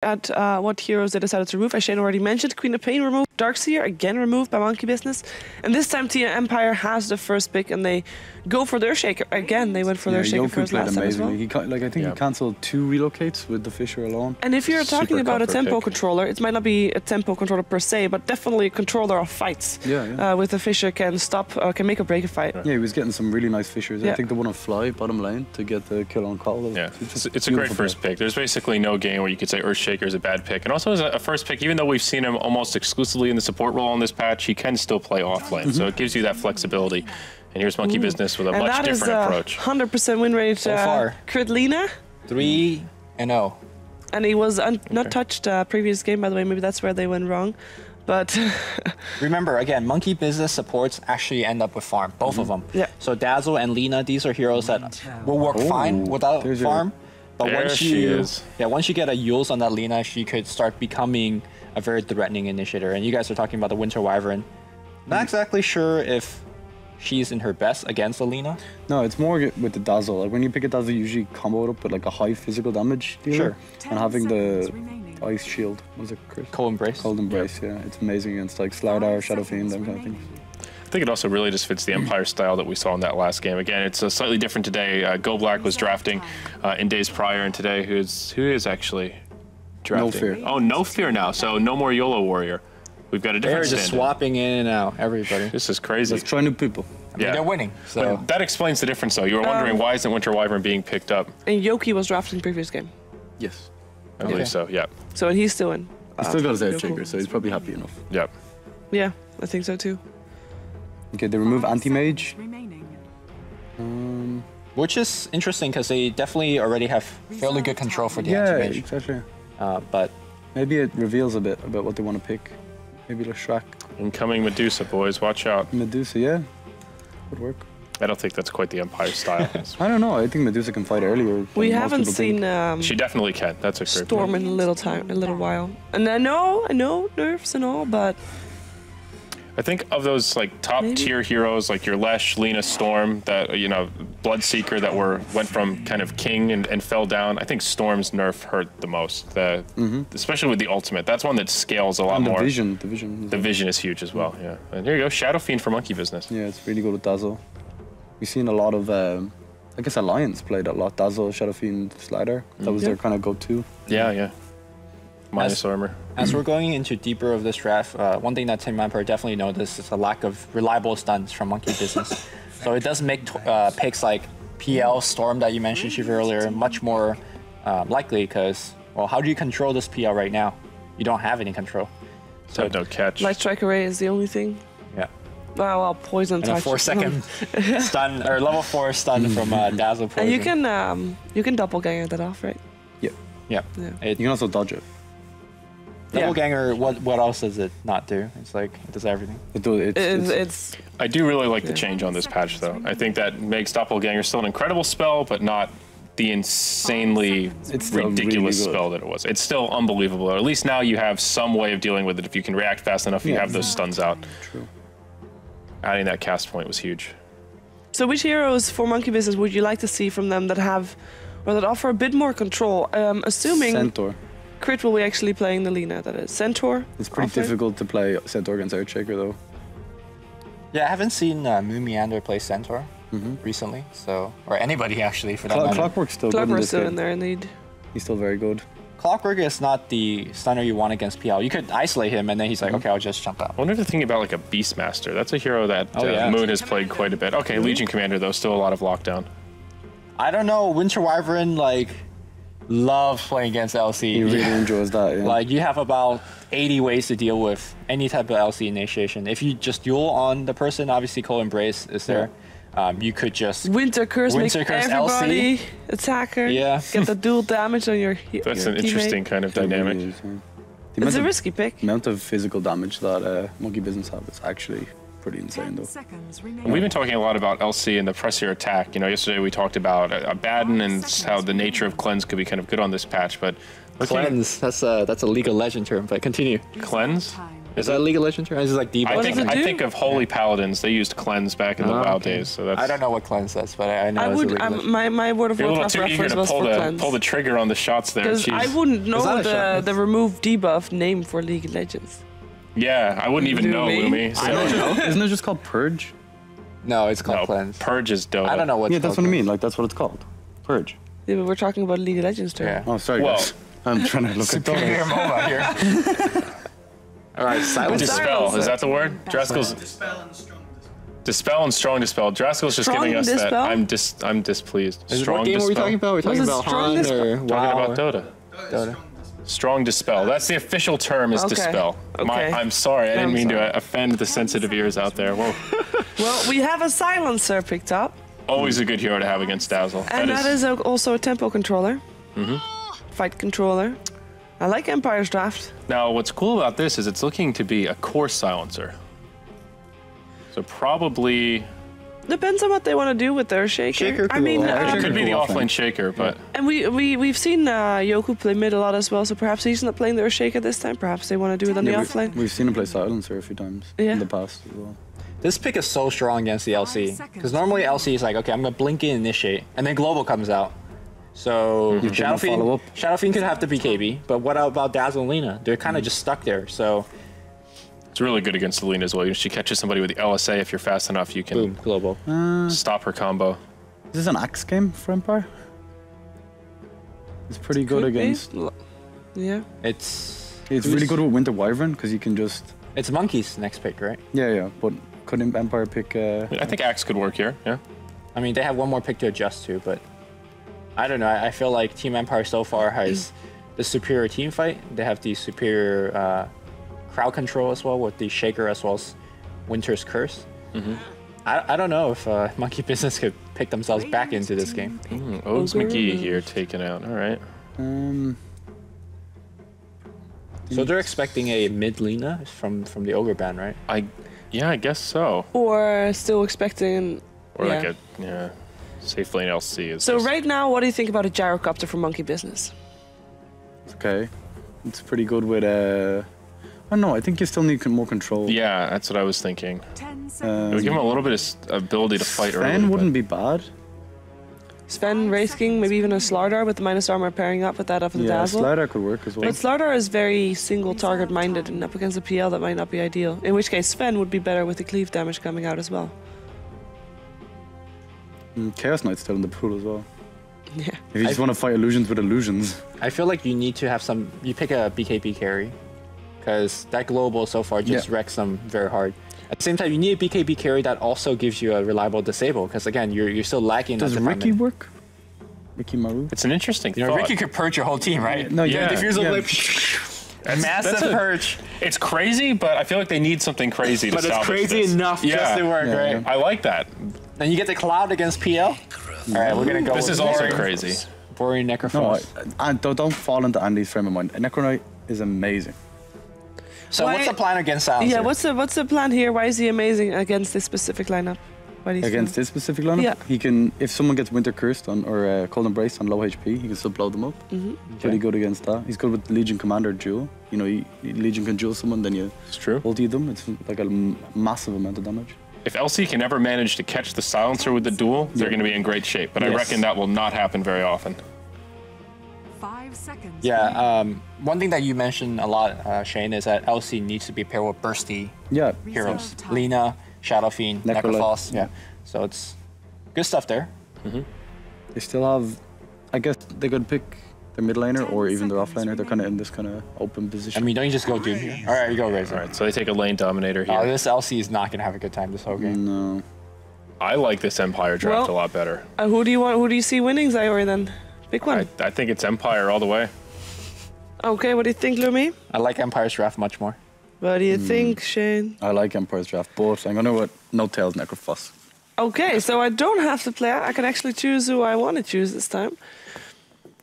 at what heroes they decided to remove. As Shane already mentioned, Queen of Pain removed, Darkseer again removed by Monkey Business, and this time Team Empire has the first pick and they go for their Shaker again. They went for their Shaker first last time as well. He he cancelled 2 relocates with the Fisher alone. And if you're talking about a tempo controller, it might not be a tempo controller per se, but definitely a controller of fights. With the Fisher can stop, can make or break a fight. Yeah, he was getting some really nice Fishers. I think the one on Fly bottom lane to get the kill on call. Yeah, it's a great first pick. There's basically no game where you could say Earthshaker is a bad pick. And also as a first pick, even though we've seen him almost exclusively in the support role on this patch, he can still play off lane. So it gives you that flexibility. And here's Monkey Business with a much different approach. 100% win rate so far. Crit Lina. 3-0. And he was not touched previous game, by the way. Maybe that's where they went wrong. But remember, again, Monkey Business supports actually end up with farm, both of them. Yeah. So Dazzle and Lina, these are heroes that will work fine without farm. But once you get a Yules on that Lina, she could start becoming a very threatening initiator. And you guys are talking about the Winter Wyvern. Not exactly sure if she's in her best against the Lina. No, it's more with the Dazzle. Like when you pick a Dazzle, you usually combo it up with like a high physical damage dealer. And having the Ice Shield, was it Chris? Cold Embrace. Cold Embrace, yeah. It's amazing against like Slardar, Shadow Fiend, them kind of things. I think it also really just fits the Empire style that we saw in that last game. Again, it's slightly different today. Go Black was drafting in days prior, and today who is actually drafting? No Fear. Oh, No Fear now. So no more YOLO Warrior. We've got a different They're just swapping in and out, everybody. This is crazy. Let's try new people. I mean, they're winning. So but that explains the difference, though. You were wondering why isn't Winter Wyvern being picked up? And Yoki was drafting previous game. Yes. I believe so, yeah. So and he's still in. He's still got his Earthshaker, so he's probably happy enough. Yep. Yeah, I think so too. Okay, they remove Anti-Mage. Which is interesting because they definitely already have fairly good control for the Anti-Mage. Yeah, exactly. But maybe it reveals a bit about what they want to pick. Maybe the Shrek. Incoming Medusa, boys. Watch out. Medusa, yeah. Would work. I don't think that's quite the Empire style. I don't know. I think Medusa can fight earlier. We haven't seen she definitely can. That's a great Storm in a little while. And I know nerfs and all, but I think of those like top tier heroes like your Lesh, Lina, Storm, that Bloodseeker that went from kind of king and fell down. I think Storm's nerf hurt the most. Especially with the ultimate. That's one that scales a lot more. The vision. The vision is huge as well. Yeah. And here you go, Shadow Fiend for Monkey Business. Yeah, it's really good with Dazzle. We've seen a lot of, I guess Alliance played a lot. Dazzle, Shadow Fiend, Slider. That was their kind of go-to. Yeah. Minus armor. As we're going into deeper of this draft, one thing that Team Empire definitely noticed is a lack of reliable stuns from Monkey Business. So it does make picks like PL, Storm that you mentioned, Shiva, earlier, much more likely because, well, how do you control this PL right now? You don't have any control. So no catch. Light Strike Array is the only thing. Yeah. Well, Poison Touch. And a 4-second stun, or level 4 stun from Dazzle Poison. And you can doppelganger that off, right? Yeah. You can also dodge it. Doppelganger, what else does it not do? It's like, it does everything. It's I do really like the change on this patch, though. I think that makes Doppelganger still an incredible spell, but not the insanely ridiculous spell that it was. It's still unbelievable. Or at least now you have some way of dealing with it. If you can react fast enough, you have those stuns out. True. Adding that cast point was huge. So which heroes for Monkey Business would you like to see from them that have, or that offer a bit more control? Assuming Centaur. Crit will be actually playing the Lina, that is. Centaur? It's pretty difficult to play Centaur against Earthshaker, though. Yeah, I haven't seen Moo Meander play Centaur recently, so, or anybody actually for that matter. Clockwork's still good in this game. there, indeed. He's still very good. Clockwork is not the stunner you want against PL. You could isolate him, and then he's like, okay, I'll just jump out. I wonder if they're thinking about like a Beastmaster. That's a hero that Moon has played quite a bit. Okay, Legion Commander, though, still a lot of lockdown. I don't know, Winter Wyvern, like, loves playing against LC. He really enjoys that, yeah. Like, you have about 80 ways to deal with any type of LC initiation. If you just duel on the person, obviously Cold Embrace is there. You could just Winter Curse makes everybody LC. attacker. Yeah. Get the dual damage on your That's an interesting kind of dynamic. Really is, It's a risky pick. The amount of physical damage that Monkey Business have is actually pretty insane, though. We've been talking a lot about LC and the pressier attack. Yesterday we talked about Abaddon and how the nature of Cleanse could be kind of good on this patch, but Cleanse, that's a League of Legends term, but continue. Cleanse? Is that League of Legends? Or is it like debuff? I think of Holy Paladins. They used cleanse back in the WoW days. So that's. I don't know what cleanse does, but I know. My World of Warcraft reference was for cleanse. Pull the trigger on the shots there. Because I wouldn't know the remove debuff name for League of Legends. Yeah, I wouldn't even know, Lumi. So. I don't know. Isn't it just called Purge? No, it's called cleanse. Purge is Dota. I don't know what. Yeah, that's what I mean. Like that's what it's called. Purge. Yeah, but we're talking about League of Legends term. Yeah. Oh, sorry, guys. I'm trying to look at Superior MOBA here. All right, silence. Dispel, is that the word? Draskell's Dispel and Strong Dispel. Draskell's just giving us that I'm displeased. What game are we talking about? We're talking about Han or WoW? Talking about Dota. Strong Dispel. That's the official term is Dispel. I'm sorry, I didn't mean to offend the sensitive ears out there. Whoa. Well, we have a silencer picked up. Always a good hero to have against Dazzle. And that is also a tempo controller. Fight controller. I like Empire's draft. Now, what's cool about this is it's looking to be a core silencer. So probably... Depends on what they want to do with their shaker. I mean, it could be the offlane shaker, but... And we've seen Yoku play mid a lot as well, so perhaps he's not playing their shaker this time. Perhaps they want to do it on the offlane. We've seen him play silencer a few times in the past as well. This pick is so strong against the LC. Because normally LC is like, okay, I'm going to blink in, initiate, and then Global comes out. So Shadow Fiend could have the BKB, but what about Dazzle and Lina? They're kind of just stuck there, so... It's really good against Lina as well. If she catches somebody with the LSA, if you're fast enough, you can boom, global. Stop her combo. Is this an axe game for Empire? It's pretty good against... Yeah. It's really good with Winter Wyvern, because you can just... It's Monkey's next pick, right? Yeah, but couldn't Empire pick... I think axe could work here, yeah. I mean, they have one more pick to adjust to, but... I don't know, I feel like Team Empire so far has the superior team fight. They have the superior crowd control as well with the Shaker as well as Winter's Curse. I don't know if Monkey Business could pick themselves back into this game. Oaks McGee here taken out, all right. So they're expecting a mid Lina from the Ogre ban, right? I guess so. Or still expecting... Or like a, safe lane LC is. So right now, what do you think about a gyrocopter from Monkey Business? Okay, it's pretty good with I don't know. I think you still need more control. Yeah, that's what I was thinking. It would give him a little bit of ability to fight early. Sven wouldn't be bad. Sven, Wraith King, maybe even a Slardar with the minus armor pairing up with that up in the Dazzle. Slardar could work as well. But Slardar is very single target minded, and up against a PL that might not be ideal. In which case, Sven would be better with the cleave damage coming out as well. Chaos Knight's still in the pool as well. Yeah. If you just want to fight illusions with illusions. I feel like you need to have some... You pick a BKB carry. Because that global so far just wrecks them very hard. At the same time, you need a BKB carry that also gives you a reliable disable. Because again, you're still lacking... Does Ricky work? Ricky Maru? It's an interesting thought. Ricky could purge your whole team, right? No, Massive purge. It's crazy, but I feel like they need something crazy to salvage this. But it's crazy enough just to work, right? I like that. Then you get the Cloud against PL. All right, we're going to go This is also crazy. Boring Necrophos. No, don't fall into Andy's frame of mind. Necronite is amazing. So what's the plan against Silencer? Yeah, what's the plan here? Why is he amazing against this specific lineup? Against this specific lineup? Yeah. He can, if someone gets Winter Cursed on, or Cold Embrace on low HP, he can still blow them up. Pretty good against that. He's good with Legion Commander duel. You know, Legion can duel someone, then you ulti them. It's like a massive amount of damage. If LC can ever manage to catch the Silencer with the duel, they're going to be in great shape. But I reckon that will not happen very often. 5 seconds. Yeah, one thing that you mentioned a lot, Shane, is that LC needs to be paired with bursty heroes. Lina, Shadow Fiend, Necrophos. Yeah, so it's good stuff there. They still have, I guess they could pick their mid laner or even their off laner. They're kind of in this kind of open position. I mean, don't you just go Doom here? All right, you go Razor. All right, so they take a lane dominator here. This LC is not going to have a good time this whole game. No. I like this Empire draft a lot better. Who do you want? Who do you see winning, Zyori, then? Pick one. I think it's Empire all the way. Okay, what do you think, Lumi? I like Empire's draft much more. What do you think, Shane? I like Empire's draft, but I'm going to go No Tails Necrophos. Okay, so I don't have to play. I can actually choose who I want to choose this time.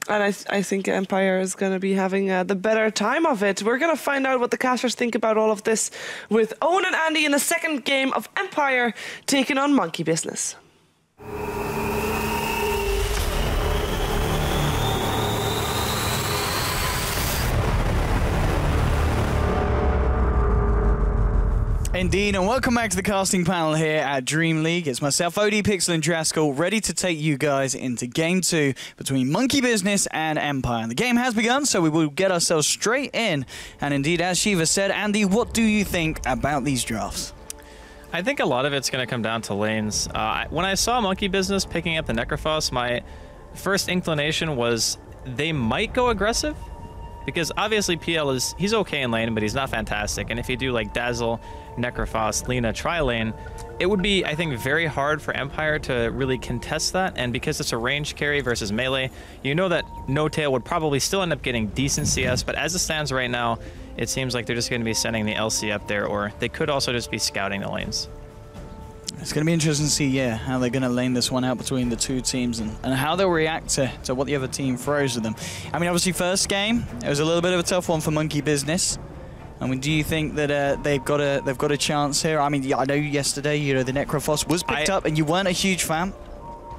And I think Empire is going to be having the better time of it. We're going to find out what the casters think about all of this with Owen and Andy in the second game of Empire taking on Monkey Business. Indeed, and welcome back to the casting panel here at DreamLeague. It's myself, OD, Pixel, and Draskell, ready to take you guys into Game 2 between Monkey Business and Empire. And the game has begun, so we will get ourselves straight in. And indeed, as Shiva said, Andy, what do you think about these drafts? I think a lot of it's going to come down to lanes. When I saw Monkey Business picking up the Necrophos, my first inclination was they might go aggressive. Because obviously PL he's okay in lane, but he's not fantastic. And if you do like Dazzle, Necrophos, Lina, tri-lane, it would be, I think, very hard for Empire to really contest that. And because it's a range carry versus melee, you know that No Tail would probably still end up getting decent CS, but as it stands right now, it seems like they're just going to be sending the LC up there, or they could also just be scouting the lanes. It's going to be interesting to see, yeah, how they're going to lane this one out between the two teams and how they'll react to what the other team throws at them. I mean, obviously, first game, it was a little bit of a tough one for Monkey Business. I mean, do you think that they've got a chance here? I mean, yeah, I know yesterday, you know, the Necrophos was picked up, and you weren't a huge fan.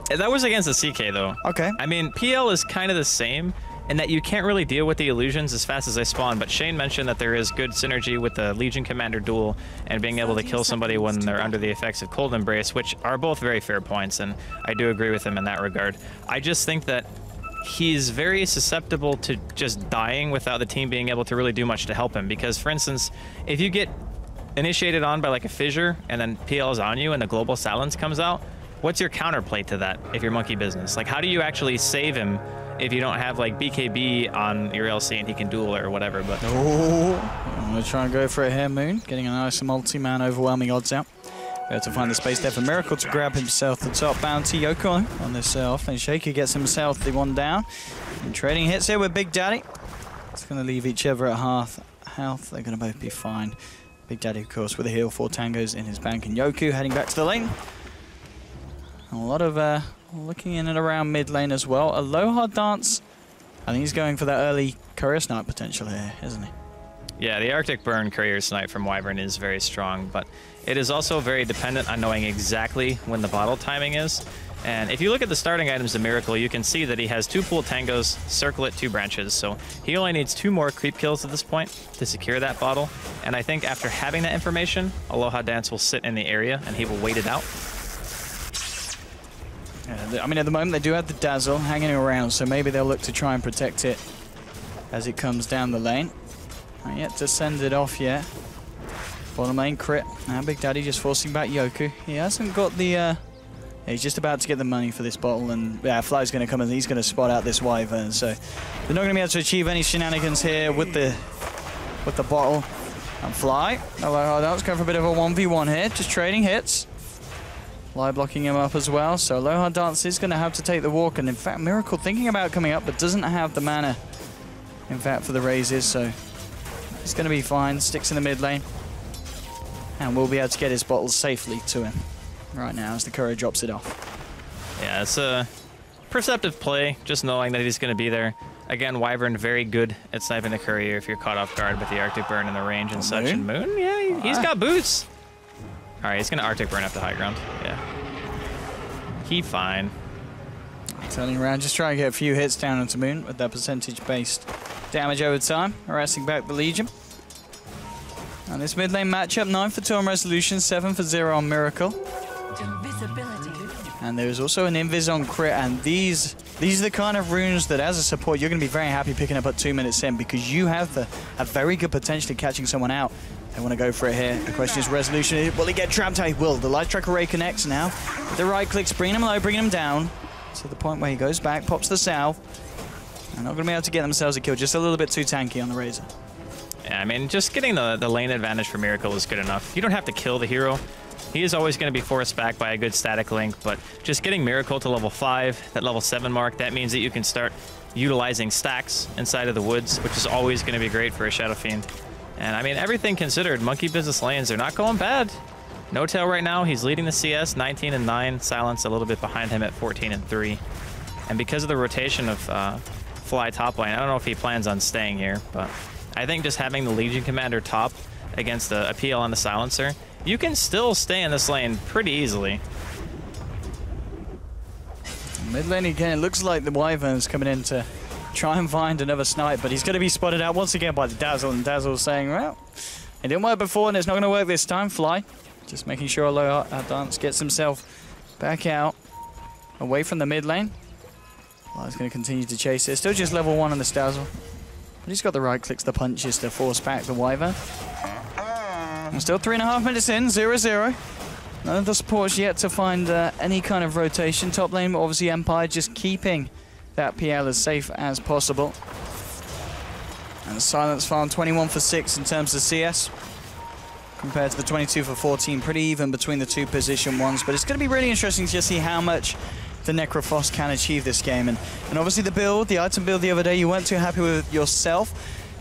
That was against the CK, though. Okay. I mean, PL is kind of the same in that you can't really deal with the illusions as fast as they spawn, but Shane mentioned that there is good synergy with the Legion Commander duel and being able to kill somebody when they're under the effects of Cold Embrace, which are both very fair points, and I do agree with him in that regard. I just think that he's very susceptible to just dying without the team being able to really do much to help him, because, for instance, if you get initiated on by like a fissure and then PL is on you and the Global Silence comes out, what's your counterplay to that if you're Monkey Business? Like, how do you actually save him if you don't have like BKB on your LC and he can duel or whatever? But I'm going to try and go for it here, Moon. Getting a nice multi-man overwhelming odds out. We have to find the space there for Miracle to grab himself the top bounty. Yoko on this off-lane shaker gets himself the one down. And trading hits here with Big Daddy. It's going to leave each other at half health. They're going to both be fine. Big Daddy, of course, with a heal, 4 tangos in his bank. And Yoku heading back to the lane. A lot of looking in and around mid lane as well. Aloha Dance, I think he's going for that early courier snipe potential here, isn't he? Yeah, the Arctic Burn courier snipe from Wyvern is very strong, but it is also very dependent on knowing exactly when the bottle timing is. And if you look at the starting items of Miracle, you can see that he has 2 pool tangos, circlet, 2 branches. So he only needs 2 more creep kills at this point to secure that bottle. And I think after having that information, Aloha Dance will sit in the area and he will wait it out. I mean, at the moment, they do have the Dazzle hanging around, so maybe they'll look to try and protect it as it comes down the lane. Not yet to send it off yet. Bottom lane crit. Now Big Daddy just forcing back Yoku. He hasn't got the... Yeah, he's just about to get the money for this bottle, and yeah, Fly's going to come and he's going to spot out this Wyvern, so they're not going to be able to achieve any shenanigans here with the bottle. And Fly. Aloha Dance going for a bit of a 1v1 here, just trading hits. Fly blocking him up as well, so Aloha Dance is going to have to take the walk, and in fact Miracle thinking about coming up but doesn't have the mana in fact for the raises, so he's going to be fine. Sticks in the mid lane and will be able to get his bottles safely to him right now as the courier drops it off. Yeah, it's a perceptive play, just knowing that he's going to be there. Again, Wyvern very good at sniping the courier if you're caught off guard with the Arctic Burn and the range and such. And Moon, yeah, he's got boots. All right, he's going to Arctic Burn up the high ground. Yeah. He fine. Turning around, just trying to get a few hits down onto Moon with that percentage-based damage over time, harassing back the Legion. And this mid lane matchup, 9 for 2 on Resolution, 7 for 0 on Miracle. Invisibility. And there's also an Invis on crit, and these are the kind of runes that as a support you're going to be very happy picking up at 2 minutes in, because you have a very good potential of catching someone out. They want to go for it here. The question is Resolution, will he get trapped? He will. The Light Tracker Ray connects now. The right clicks, bringing him low, bringing him down to the point where he goes back, pops the south. They're not going to be able to get themselves a kill, just a little bit too tanky on the Razor. Yeah, I mean, just getting the lane advantage for Miracle is good enough. You don't have to kill the hero. He is always going to be forced back by a good static link, but just getting Miracle to level 5, that level 7 mark, that means that you can start utilizing stacks inside of the woods, which is always going to be great for a Shadow Fiend. And I mean, everything considered, Monkey Business lanes, they're not going bad. No Tail right now, he's leading the CS, 19 and 9. Silence a little bit behind him at 14 and 3. And because of the rotation of Fly top lane, I don't know if he plans on staying here, but I think just having the Legion Commander top against a PL on the Silencer, you can still stay in this lane pretty easily. Mid lane again, it looks like the Wyvern's coming in to try and find another snipe, but he's going to be spotted out once again by the Dazzle, and Dazzle's saying, well, It didn't work before, and it's not going to work this time. Fly, just making sure low dance gets himself back out, away from the mid lane. Fly's going to continue to chase it. Still just level 1 on the Dazzle. But he's got the right clicks, the punches to force back the Wyvern. And still 3.5 minutes in, 0-0. None of the supports yet to find any kind of rotation. Top lane, but obviously Empire just keeping that PL as safe as possible. And Silence found 21 for 6 in terms of CS, compared to the 22 for 14. Pretty even between the two position ones, but it's going to be really interesting to see how much the Necrophos can achieve this game. And obviously the item build the other day, you weren't too happy with yourself.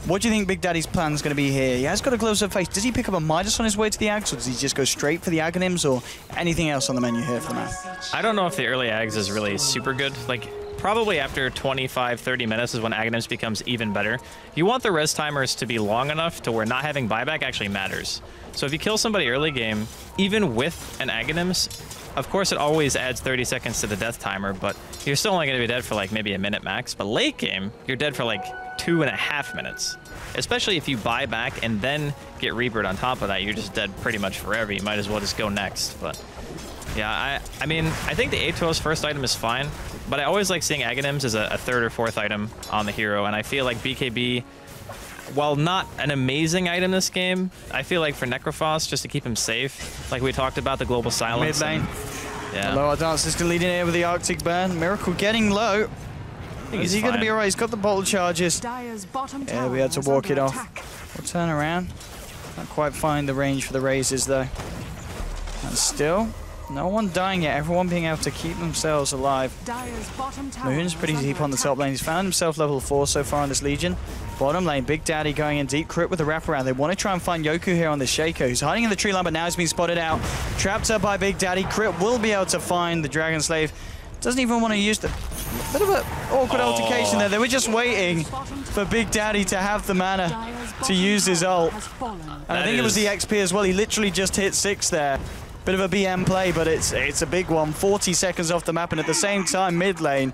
What do you think Big Daddy's plan is going to be here? He has got a close-up face. Does he pick up a Midas on his way to the Ags, or does he just go straight for the Aghanims, or anything else on the menu here for the man? I don't know if the early Ags is really super good. Like, probably after 25, 30 minutes is when Aghanims becomes even better. You want the res timers to be long enough to where not having buyback actually matters. So if you kill somebody early game, even with an Aghanims, of course it always adds 30 seconds to the death timer, but you're still only going to be dead for like maybe a minute max. But late game, you're dead for like 2.5 minutes. Especially if you buy back and then get Reapered on top of that, you're just dead pretty much forever. You might as well just go next. But yeah, I mean, I think the Atos first item is fine, but I always like seeing Aghanims as a third or fourth item on the hero, and I feel like BKB, while not an amazing item this game, I feel like for Necrophos, just to keep him safe, like we talked about, the global silence. Mid lane. Yeah. Low dance is going to lead in here with the Arctic Burn. Miracle getting low. Is he going to be alright? He's got the bolt charges. Yeah, we had to walk it off. We'll turn around. Can't quite find the range for the raises though. And still, no one dying yet. Everyone being able to keep themselves alive. Moon's pretty deep on the top lane. He's found himself level 4 so far in this Legion. Bottom lane, Big Daddy going in deep. Crit with the wraparound. They want to try and find Yoku here on the Shaco, who's hiding in the tree line, but now he's been spotted out. Trapped up by Big Daddy. Crit will be able to find the Dragon Slave. Doesn't even want to use the... Bit of an awkward altercation there. They were just waiting for Big Daddy to have the mana to use his ult. And I think it was the XP as well. He literally just hit 6 there. Bit of a BM play, but it's a big one. 40 seconds off the map, and at the same time, mid lane,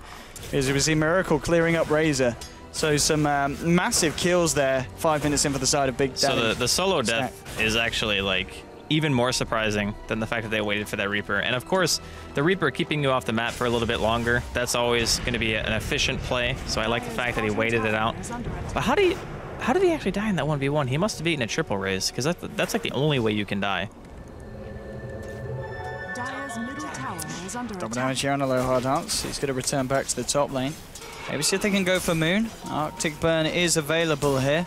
as we see Miracle clearing up Razor. So some massive kills there. 5 minutes in for the side of Big Daddy. So the solo death is actually like even more surprising than the fact that they waited for that Reaper. And of course, the Reaper keeping you off the map for a little bit longer, that's always going to be an efficient play. So I like the fact that he waited it out. But how did he actually die in that 1v1? He must have eaten a triple raise, because that's like the only way you can die. Double damage here on a low hard dance. He's going to return back to the top lane. Maybe see if they can go for Moon. Arctic Burn is available here.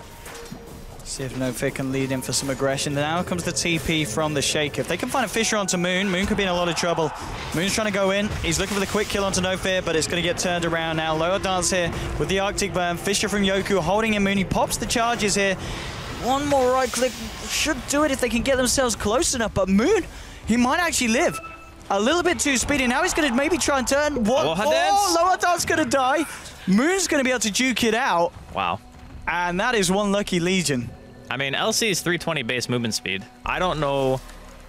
See if No Fear can lead in for some aggression. Now comes the TP from the Shaker. If they can find a Fisher onto Moon, Moon could be in a lot of trouble. Moon's trying to go in. He's looking for the quick kill onto No Fear, but it's going to get turned around now. Lower dance here with the Arctic Burn. Fisher from Yoku holding in Moon. He pops the charges here. One more right click should do it if they can get themselves close enough, but Moon, he might actually live. A little bit too speedy. Now he's going to maybe try and turn. What? Lower dance going to die. Moon's going to be able to juke it out. Wow. And that is one lucky Legion. I mean, LC's 320 base movement speed. I don't know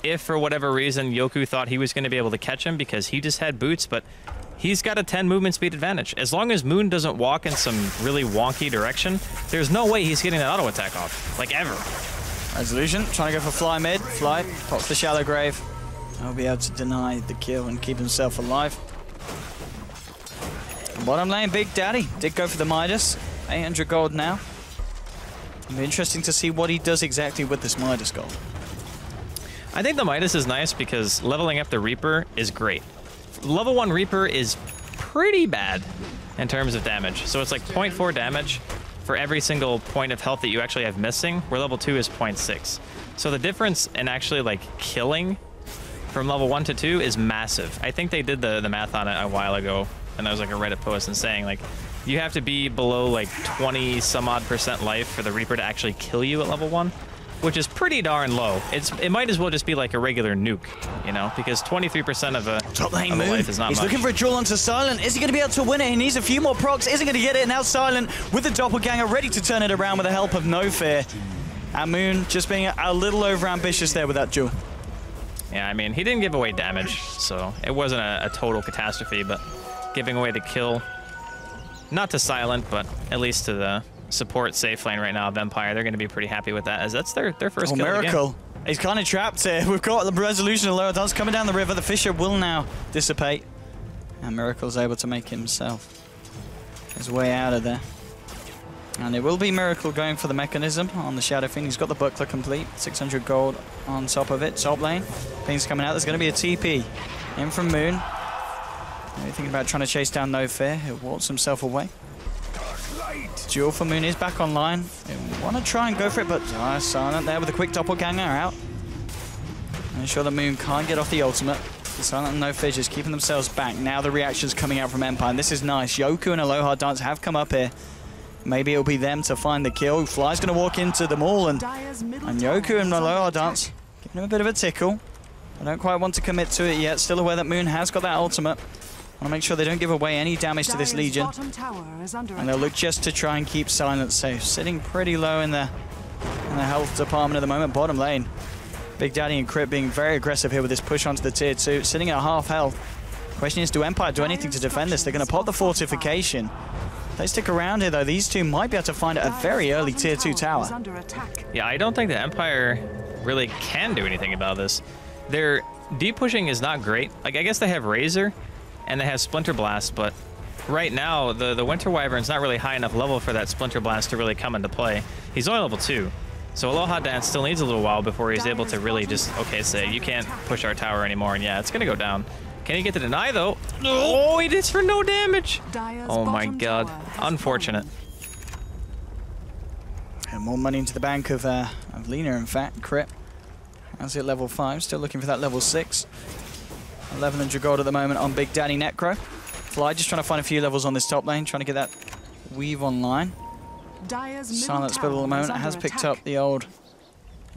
if for whatever reason Yoku thought he was going to be able to catch him because he just had boots, but he's got a 10 movement speed advantage. As long as Moon doesn't walk in some really wonky direction, there's no way he's getting that auto attack off, like ever. Resolution, trying to go for Fly mid. Fly pops the shallow grave. He'll be able to deny the kill and keep himself alive. Bottom lane, Big Daddy did go for the Midas. 800 gold now. It'll be interesting to see what he does exactly with this Midas gold. I think the Midas is nice because leveling up the Reaper is great. Level 1 Reaper is pretty bad in terms of damage. So it's like 0.4 damage for every single point of health that you actually have missing, where level 2 is 0.6. So the difference in actually like killing from level 1 to 2 is massive. I think they did the math on it a while ago, and there was like a Reddit post and saying like you have to be below like 20 some odd % life for the Reaper to actually kill you at level 1, which is pretty darn low. It might as well just be like a regular nuke, you know, because 23% of a top lane Moon. Life is not He's much. looking for a duel onto Silent. Is he going to be able to win it? He needs a few more procs. Isn't going to get it. Now Silent with the doppelganger ready to turn it around with the help of No Fear. And Moon just being a little over ambitious there with that duel. Yeah, I mean, he didn't give away damage, so it wasn't a total catastrophe, but giving away the kill, not to Silent, but at least to support safe lane right now of Empire. They're going to be pretty happy with that, as that's their first kill Miracle. He's kind of trapped here. We've got the Resolution and Lower Dance coming down the river. The Fissure will now dissipate. And Miracle's able to make himself his way out of there. And it will be Miracle going for the Mechanism on the Shadow Fiend. He's got the Buckler complete. 600 gold on top of it. Top lane. Fiend's coming out. There's going to be a TP in from Moon. Maybe thinking about trying to chase down No Fear. He'll waltz himself away. Duel for Moon is back online. They want to try and go for it, but Silent there with a quick doppelganger out. Ensure that Moon can't get off the ultimate. Silent and No Fear just keeping themselves back. Now the reaction's coming out from Empire, and this is nice. Yoku and Aloha Dance have come up here. Maybe it'll be them to find the kill. Fly's going to walk into them all, and Yoku and Aloha Dance giving him a bit of a tickle. I don't quite want to commit to it yet. Still aware that Moon has got that ultimate. Want to make sure they don't give away any damage to this Legion. And they'll look just to try and keep Silent safe. Sitting pretty low in the health department at the moment. Bottom lane. Big Daddy and Crypt being very aggressive here with this push onto the tier 2. Sitting at half health. Question is, do Empire do anything to defend this? They're going to pop the fortification. If they stick around here, though, these two might be able to find a very early tier 2 tower. Yeah, I don't think the Empire really can do anything about this. Their deep pushing is not great. Like, I guess they have Razor and they have Splinter Blast, but right now the Winter Wyvern's not really high enough level for that Splinter Blast to really come into play. He's only level 2. So Aloha Dance still needs a little while before he's able to really just, okay, say, you can't push our tower anymore, and yeah, it's going to go down. Can he get the deny, though? Oh, he did for no damage. Oh, my God. Unfortunate. And more money into the bank of Lina, in fact. Crit. How's it level 5? Still looking for that level 6. 1100 gold at the moment on Big Daddy Necro. Fly just trying to find a few levels on this top lane, trying to get that weave online. Silent Spittle at the moment has picked up the old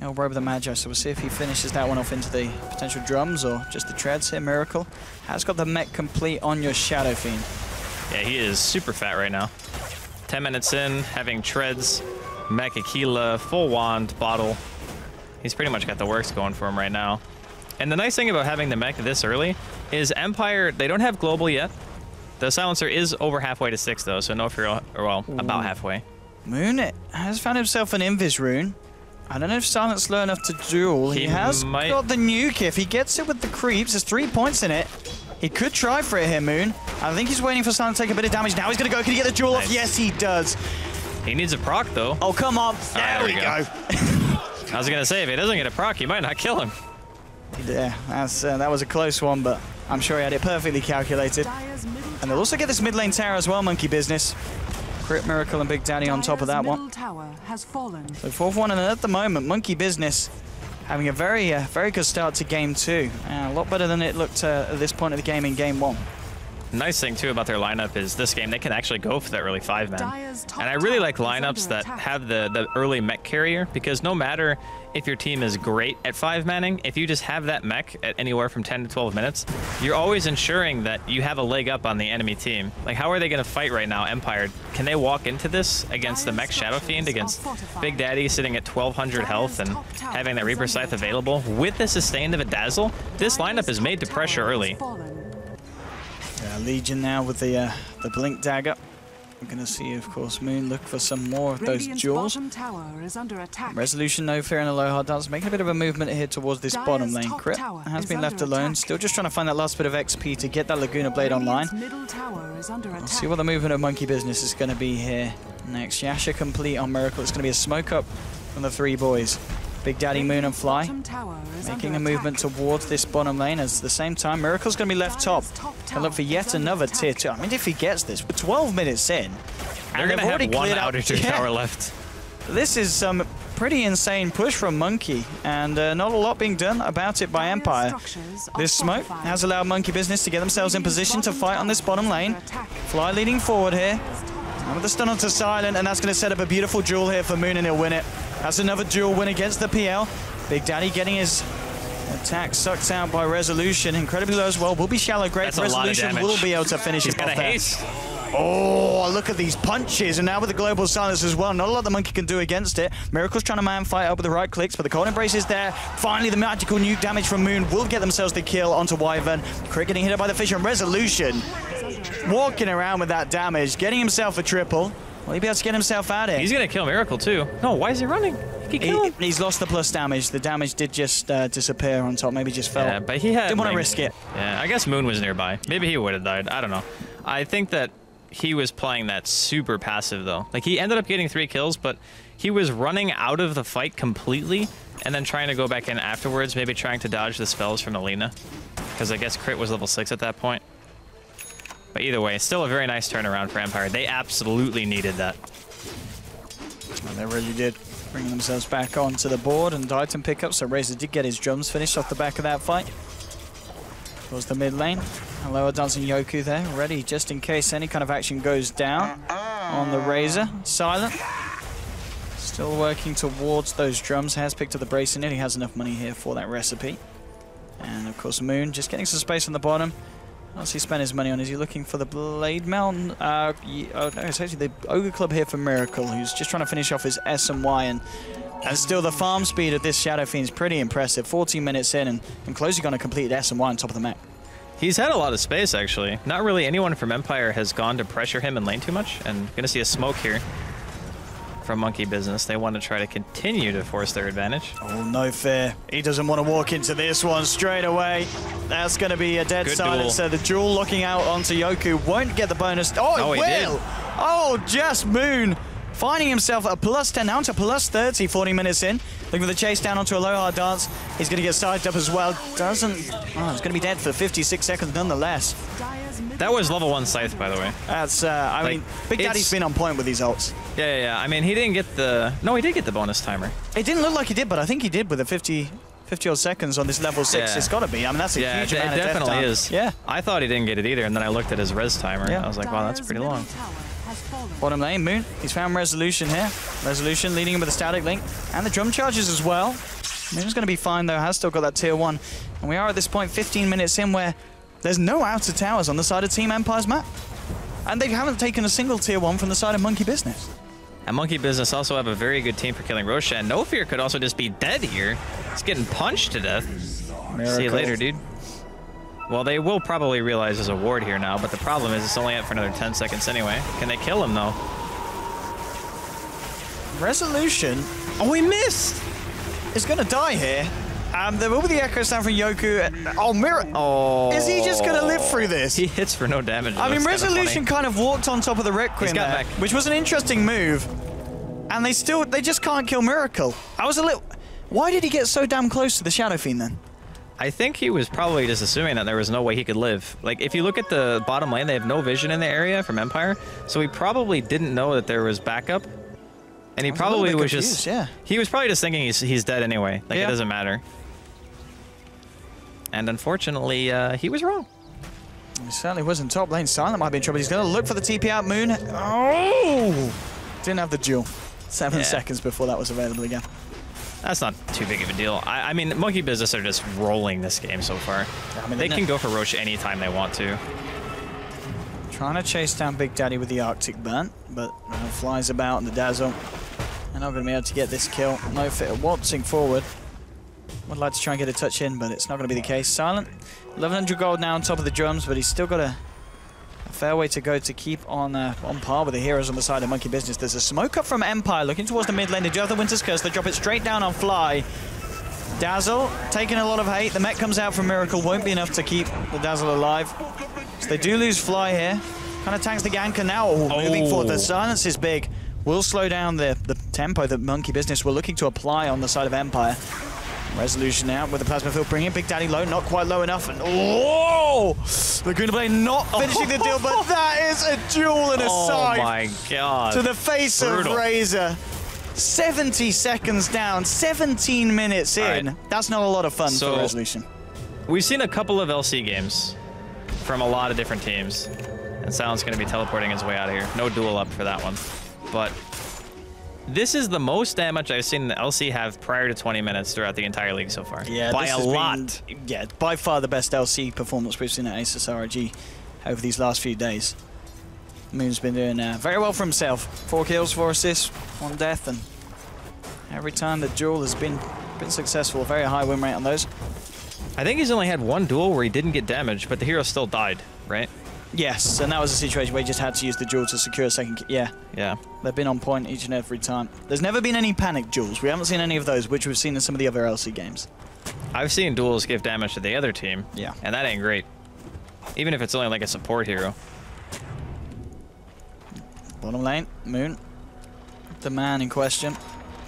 Robe of the Magi, so we'll see if he finishes that one off into the potential drums or just the treads here. Miracle has got the mech complete on your Shadow Fiend. Yeah, he is super fat right now. 10 minutes in, having treads, mech, Aquila, full wand, bottle. He's pretty much got the works going for him right now. And the nice thing about having the mech this early is Empire, they don't have global yet. The silencer is over halfway to 6 though, so no fear, or well, about halfway. Moon has found himself an Invis rune. I don't know if Silent's slow enough to duel. He has got the nuke. If he gets it with the creeps, there's 3 points in it. He could try for it here, Moon. I think he's waiting for Silent to take a bit of damage. Now he's going to go. Can he get the duel off? Yes, he does. He needs a proc, though. Oh, come on. There we go. I was going to say, if he doesn't get a proc, he might not kill him. Yeah, that was a close one, but I'm sure he had it perfectly calculated. And they'll also get this mid lane tower as well, Monkey Business. Crit Miracle and Big Daddy on top of that one. So 4-1, and at the moment, Monkey Business having a very good start to game 2. A lot better than it looked at this point of the game in game 1. Nice thing too about their lineup is this game they can actually go for that early 5-man. And I really like lineups that have the early mech carrier, because no matter if your team is great at 5-manning, if you just have that mech at anywhere from 10 to 12 minutes, you're always ensuring that you have a leg up on the enemy team. Like, how are they going to fight right now, Empire? Can they walk into this against the mech Shadow Fiend, against Big Daddy sitting at 1200 health and having that Reaper Scythe available with the sustain of a Dazzle? This lineup is made to pressure early. Yeah, Legion now with the Blink Dagger. We're going to see, of course, Moon look for some more of those jewels. Resolution, No Fear, and Aloha Dance making a bit of a movement here towards this bottom lane. Crit has been left alone, still just trying to find that last bit of XP to get that Laguna Blade online. We'll see what the movement of Monkey Business is going to be here next. Yasha complete on Miracle. It's going to be a smoke up from the 3 boys. Big Daddy, Moon, and Fly making a movement towards this bottom lane. At the same time, Miracle's going to be left top. Can look for yet another tier 2. I mean, if he gets this, we're 12 minutes in. They're going to have one outer tier tower left. This is some pretty insane push from Monkey, and not a lot being done about it by Empire. This smoke has allowed Monkey Business to get themselves in position to fight on this bottom lane. Fly leading forward here. And with the stun onto Silent, and that's going to set up a beautiful duel here for Moon, and he'll win it. That's another duel win against the PL. Big Daddy getting his attack sucked out by Resolution. Incredibly low as well. Will be shallow great. Resolution will be able to finish it off there. Oh, look at these punches. And now with the global silence as well. Not a lot the Monkey can do against it. Miracle's trying to man fight up with the right clicks, but the cold embrace is there. Finally, the magical nuke damage from Moon will get themselves the kill onto Wyvern. Crit getting hit by the Fissure, and Resolution walking around with that damage, getting himself a triple. Will he be able to get himself out of here? He's going to kill Miracle, too. No, why is he running? He can kill him. He's lost the plus damage. The damage did just disappear on top. Maybe just fell. Yeah, but he had... Didn't want to risk it. Yeah, I guess Moon was nearby. Maybe he would have died. I don't know. I think that he was playing that super passive, though. Like, he ended up getting 3 kills, but he was running out of the fight completely and then trying to go back in afterwards, maybe trying to dodge the spells from Alina. Because I guess Crit was level 6 at that point. But either way, still a very nice turnaround for Empire. They absolutely needed that. Well, they really did. Bringing themselves back onto the board and item pickup. So Razor did get his drums finished off the back of that fight. Towards the mid lane. And lower dancing Yoku there, ready just in case any kind of action goes down on the Razor. Silent. Still working towards those drums. Has picked up the brace in it. He has enough money here for that recipe. And of course Moon just getting some space on the bottom. What's he spend his money on? Is he looking for the Blade Mountain? Oh no, it's actually the Ogre Club here for Miracle, who's just trying to finish off his S and Y, and still the farm speed of this Shadow Fiend is pretty impressive. 14 minutes in, and closely going to complete S and Y on top of the map. He's had a lot of space, actually. Not really anyone from Empire has gone to pressure him in lane too much, and going to see a smoke here from Monkey Business. They want to try to continue to force their advantage. Oh, no fear. He doesn't want to walk into this one straight away. That's going to be a dead silence. So the duel looking out onto Yoku won't get the bonus. Oh, it will. Oh, just Moon finding himself a plus 10 down to plus 30, 40 minutes in. Looking for the chase down onto a low hard dance. He's going to get sided up as well. Doesn't... Oh, he's going to be dead for 56 seconds nonetheless. That was level 1 Scythe, by the way. That's, I mean, Big Daddy's been on point with these ults. Yeah. I mean, he didn't get the... No, he did get the bonus timer. It didn't look like he did, but I think he did with the 50 odd seconds on this level 6. Yeah. It's got to be. I mean, that's a huge amount of death time. It definitely is. Yeah. I thought he didn't get it either, and then I looked at his res timer. Yeah. I was like, wow, that's pretty long. Bottom lane, Moon. He's found Resolution here. Resolution leading him with a static link. And the drum charges as well. Moon's going to be fine, though. Has still got that tier 1. And we are at this point 15 minutes in where there's no outer towers on the side of Team Empire's map. And they haven't taken a single tier 1 from the side of Monkey Business. And Monkey Business also have a very good team for killing Roshan. No Fear could also just be dead here. He's getting punched to death. Miracle. See you later, dude. Well, they will probably realize there's a ward here now, but the problem is it's only up for another 10 seconds anyway. Can they kill him, though? Resolution. Oh, he missed! Is going to die here. There will be the echo sound from Yoku. Oh, Miracle. Oh. Is he just going to live through this? He hits for no damage. I mean, Resolution kind of walked on top of the Requiem there, back. Which was an interesting move. And they just can't kill Miracle. I was a little... Why did he get so damn close to the Shadow Fiend then? I think he was probably just assuming that there was no way he could live. Like, if you look at the bottom lane, they have no vision in the area from Empire, so he probably didn't know that there was backup. And he probably was just... Yeah. He was probably just thinking he's dead anyway. Like, it doesn't matter. And unfortunately, he was wrong. He certainly wasn't top lane. Silent might be in trouble. He's going to look for the TP out. Moon. Oh! Didn't have the duel. 7 seconds before that was available again. That's not too big of a deal. I mean, Monkey Business are just rolling this game so far. I mean, they can go for Roche anytime they want to. Trying to chase down Big Daddy with the Arctic Burn, but flies about in the Dazzle. They're not going to be able to get this kill. No fit. Waltzing forward. Would like to try and get a touch in, but it's not going to be the case. Silent. 1100 gold now on top of the drums, but he's still got a fair way to go to keep on par with the heroes on the side of Monkey Business. There's a smoke up from Empire looking towards the mid lane. They do have the Winter's Curse. They drop it straight down on Fly. Dazzle taking a lot of hate. The mech comes out from Miracle. Won't be enough to keep the Dazzle alive. So they do lose Fly here. Kind of tanks the gank, and now moving forward. The silence is big. Will slow down the tempo that Monkey Business were looking to apply on the side of Empire. Resolution out with the Plasma Field, bringing Big Daddy low, not quite low enough, and oh! Laguna Blade not finishing the deal, but that is a duel and a scythe. Oh my god. To the face of Razor. 70 seconds down, 17 minutes in. Right. That's not a lot of fun for Resolution. We've seen a couple of LC games from a lot of different teams, and Silent's going to be teleporting his way out of here. No duel up for that one. But this is the most damage I've seen the LC have prior to 20 minutes throughout the entire league so far. Yeah, by a lot. Yeah, by far the best LC performance we've seen at ASUS ROG over these last few days. Moon's been doing very well for himself. 4 kills, 4 assists, 1 death, and every time the duel has been successful. Very high win rate on those. I think he's only had 1 duel where he didn't get damaged, but the hero still died, right? Yes, and that was a situation where he just had to use the duel to secure a second. Yeah. They've been on point each and every time. There's never been any panic duels. We haven't seen any of those, which we've seen in some of the other LC games. I've seen duels give damage to the other team. Yeah. And that ain't great. Even if it's only like a support hero. Bottom lane, Moon, the man in question,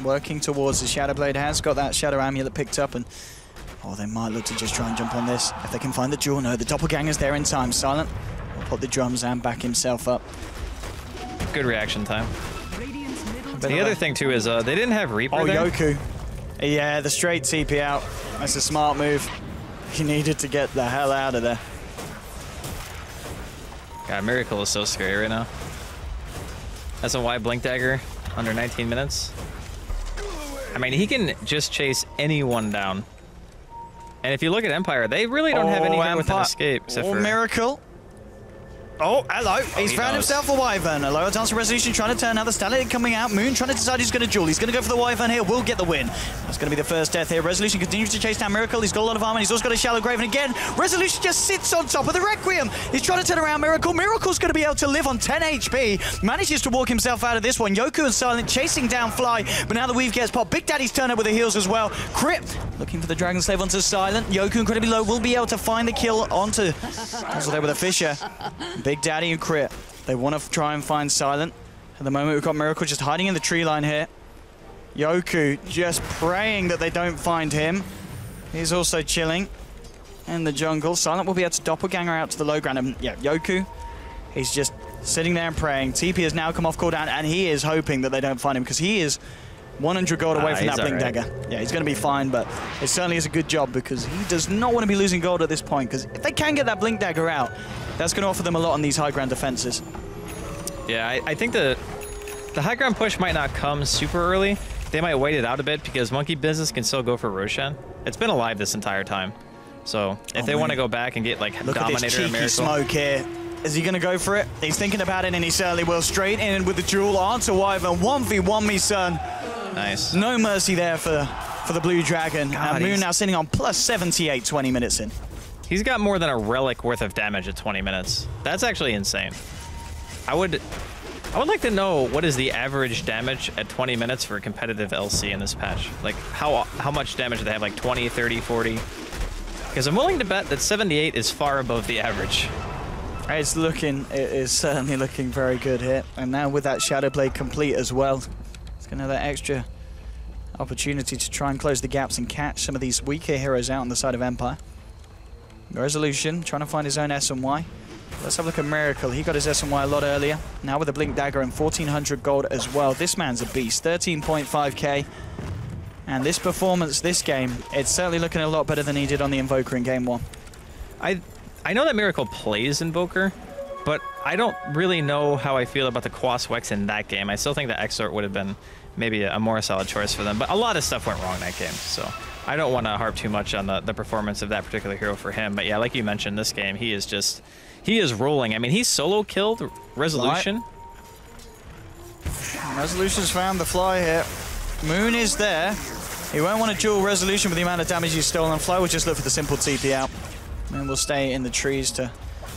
working towards the Shadow Blade, has got that Shadow Amulet picked up, and oh, they might look to just try and jump on this. If they can find the duel, no, the Doppelganger's there in time. Silent will put the drums and back himself up. Good reaction time. The other thing too is they didn't have Reaper there. Yoku. Yeah, the straight TP out. That's a smart move. He needed to get the hell out of there. God, Miracle is so scary right now. That's a wide Blink Dagger under 19 minutes. I mean, he can just chase anyone down. And if you look at Empire, they really don't have anything with an escape. Except for Miracle. Oh, hello. He's found himself a Wyvern. A lower chance of resolution trying to turn. Now the Stallion coming out. Moon trying to decide who's going to duel. He's going to go for the Wyvern here. Will get the win. That's going to be the first death here. Resolution continues to chase down Miracle. He's got a lot of armor. He's also got a Shallow Grave. And again, Resolution just sits on top of the Requiem. He's trying to turn around Miracle. Miracle's going to be able to live on 10 HP. Manages to walk himself out of this one. Yoku and Silent chasing down Fly. But now the Weave gets popped. Big Daddy's turned up with the heals as well. Crit looking for the Dragon Slave onto Silent. Yoku incredibly low. Will be able to find the kill onto also there with a Fisher. Big Daddy and Crit. They want to try and find Silent. At the moment, we've got Miracle just hiding in the tree line here. Yoku just praying that they don't find him. He's also chilling in the jungle. Silent will be able to doppelganger out to the low ground. And yeah, Yoku, he's just sitting there and praying. TP has now come off cooldown, and he is hoping that they don't find him because he is 100 gold away from that Blink Dagger. Yeah, he's going to be fine, but it certainly is a good job because he does not want to be losing gold at this point because if they can get that Blink Dagger out, that's going to offer them a lot on these high ground defenses. Yeah, I think the high ground push might not come super early. They might wait it out a bit because Monkey Business can still go for Roshan. It's been alive this entire time. So if they want to go back and get like Look Dominator at this cheeky and Miracle. Smoke here. Is he going to go for it? He's thinking about it, and he certainly will. Straight in with the duel onto Wyvern. 1v1 me, son. Nice. No mercy there for the Blue Dragon. God, and Moon now sitting on plus 78 20 minutes in. He's got more than a relic worth of damage at 20 minutes. That's actually insane. I would like to know what is the average damage at 20 minutes for a competitive LC in this patch. Like how much damage do they have? Like 20, 30, 40? Because I'm willing to bet that 78 is far above the average. It is certainly looking very good here. And now with that Shadow Blade complete as well, it's going to have that extra opportunity to try and close the gaps and catch some of these weaker heroes out on the side of Empire. Resolution trying to find his own S&Y. Let's have a look at Miracle. He got his S&Y a lot earlier. Now with a Blink Dagger and 1400 gold as well. This man's a beast. 13.5k. And this performance, this game, it's certainly looking a lot better than he did on the Invoker in game 1. I know that Miracle plays Invoker, but I don't really know how I feel about the Quas Wex in that game. I still think the Exort would have been maybe a more solid choice for them, but a lot of stuff went wrong that game, so I don't want to harp too much on the performance of that particular hero for him. But yeah, like you mentioned, this game, he is rolling. I mean, he solo killed Resolution. Resolution's found the Fly here. Moon is there. He won't want to duel Resolution with the amount of damage he's stolen. Fly will just look for the simple TP out. Moon will stay in the trees to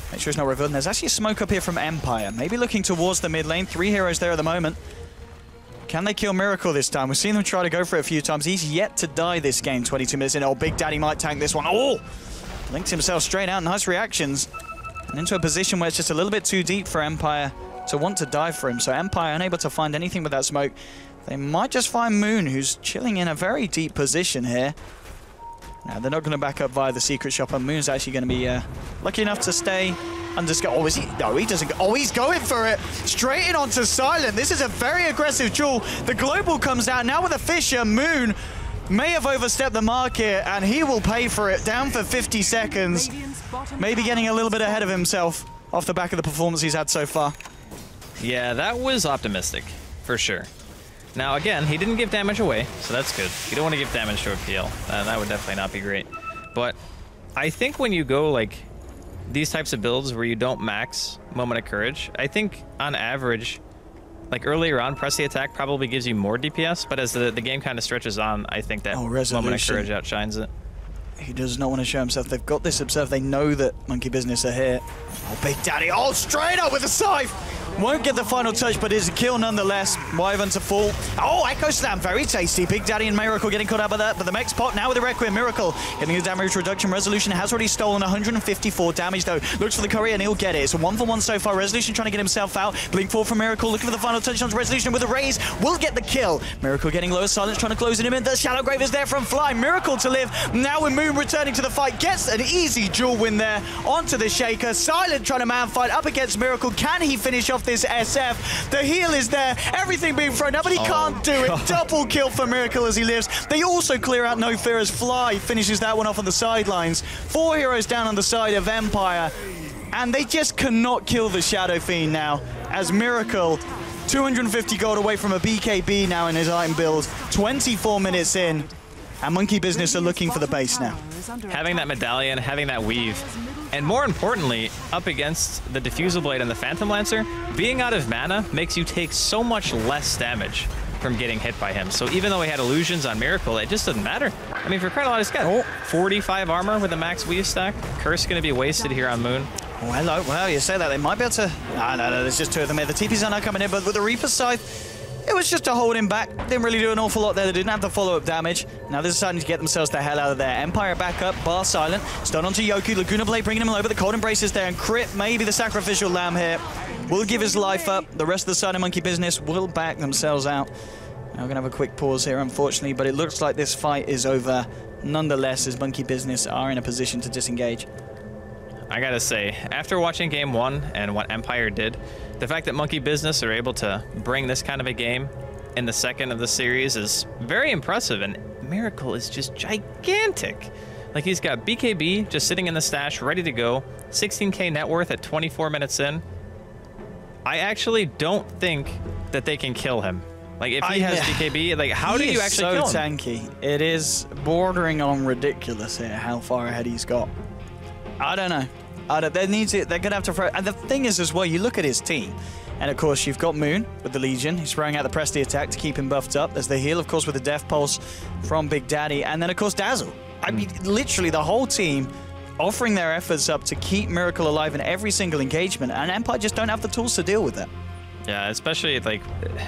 make sure it's not revealed. And there's actually a smoke up here from Empire. Maybe looking towards the mid lane. 3 heroes there at the moment. Can they kill Miracle this time? We've seen them try to go for it a few times. He's yet to die this game, 22 minutes in. Oh, Big Daddy might tank this one. Oh! Linked himself straight out. Nice reactions. And into a position where it's just a little bit too deep for Empire to want to dive for him. So Empire unable to find anything with that smoke. They might just find Moon, who's chilling in a very deep position here. Now, they're not going to back up via the secret shop, and Moon's actually going to be lucky enough to stay undiscovered. Oh, is he? No, he doesn't. Oh, he's going for it. Straight in onto Silent. This is a very aggressive duel. The Global comes down now with a Fisher. Moon may have overstepped the mark here, and he will pay for it. Down for 50 seconds. Maybe getting a little bit ahead of himself off the back of the performance he's had so far. Yeah, that was optimistic, for sure. Now, again, he didn't give damage away, so that's good. You don't want to give damage to a PL. That would definitely not be great. But I think when you go, like, these types of builds where you don't max Moment of Courage, I think, on average, like, earlier on, press the attack probably gives you more DPS, but as the game kind of stretches on, I think that Moment of Courage outshines it. He does not want to show himself. They've got this observed. They know that Monkey Business are here. Oh, Big Daddy. Oh, straight up with a scythe. Won't get the final touch, but it's a kill nonetheless. Wyvern to fall. Oh, Echo Slam, very tasty. Big Daddy and Miracle getting caught out by that, but the mech's pot now with the Requiem. Miracle getting his damage reduction. Resolution has already stolen 154 damage, though. Looks for the courier, and he'll get it. It's a 1-for-1 so far. Resolution trying to get himself out. Blink forward from Miracle, looking for the final touch on Resolution with a raise. Will get the kill. Miracle getting lower. Silence trying to close it in. The Shallow Grave is there from Fly. Miracle to live. Now with Moon returning to the fight. Gets an easy duel win there onto the Shaker. Silent trying to man fight up against Miracle. Can he finish off this SF? The heal is there, everything being thrown out, but he can't do it. Double kill for Miracle as he lives. They also clear out No Fear as Fly finishes that one off on the sidelines. 4 heroes down on the side of Empire, and they just cannot kill the Shadow Fiend now, as Miracle, 250 gold away from a BKB now in his item build, 24 minutes in, and Monkey Business are looking for the base now. Having that medallion, having that weave, and more importantly, up against the Diffusal Blade and the Phantom Lancer, being out of mana makes you take so much less damage from getting hit by him. So even though he had illusions on Miracle, it just doesn't matter. I mean, for crying out loud, he's got 45 armor with a max weave stack. Curse going to be wasted here on Moon. Oh, hello. Well, you say that. They might be able to... No, there's just two of them here. The TPs are not coming in, but with the Reaper Scythe, it was just to hold him back. Didn't really do an awful lot there. They didn't have the follow-up damage. Now they're starting to get themselves the hell out of there. Empire back up, Bar silent. Stun onto Yoku. Laguna Blade bringing him over. The Cold Embrace is there, and Crit, maybe the sacrificial lamb here, will give his life up. The rest of the side of Monkey Business will back themselves out. Now we're going to have a quick pause here, unfortunately, but it looks like this fight is over nonetheless, as Monkey Business are in a position to disengage. I gotta say, after watching Game 1 and what Empire did, the fact that Monkey Business are able to bring this kind of a game in the second of the series is very impressive, and Miracle is just gigantic. Like, he's got BKB just sitting in the stash, ready to go, 16k net worth at 24 minutes in. I actually don't think that they can kill him. Like, if he has BKB, like, how do you actually kill him? So tanky. It is bordering on ridiculous here, how far ahead he's got. I don't know. They're going to have to throw... And the thing is as well, you look at his team, and of course you've got Moon with the Legion. He's throwing out the Presti attack to keep him buffed up. There's the heal, of course, with the Death Pulse from Big Daddy. And then, of course, Dazzle. I mean, literally the whole team offering their efforts up to keep Miracle alive in every single engagement. And Empire just don't have the tools to deal with that. Yeah, especially, like,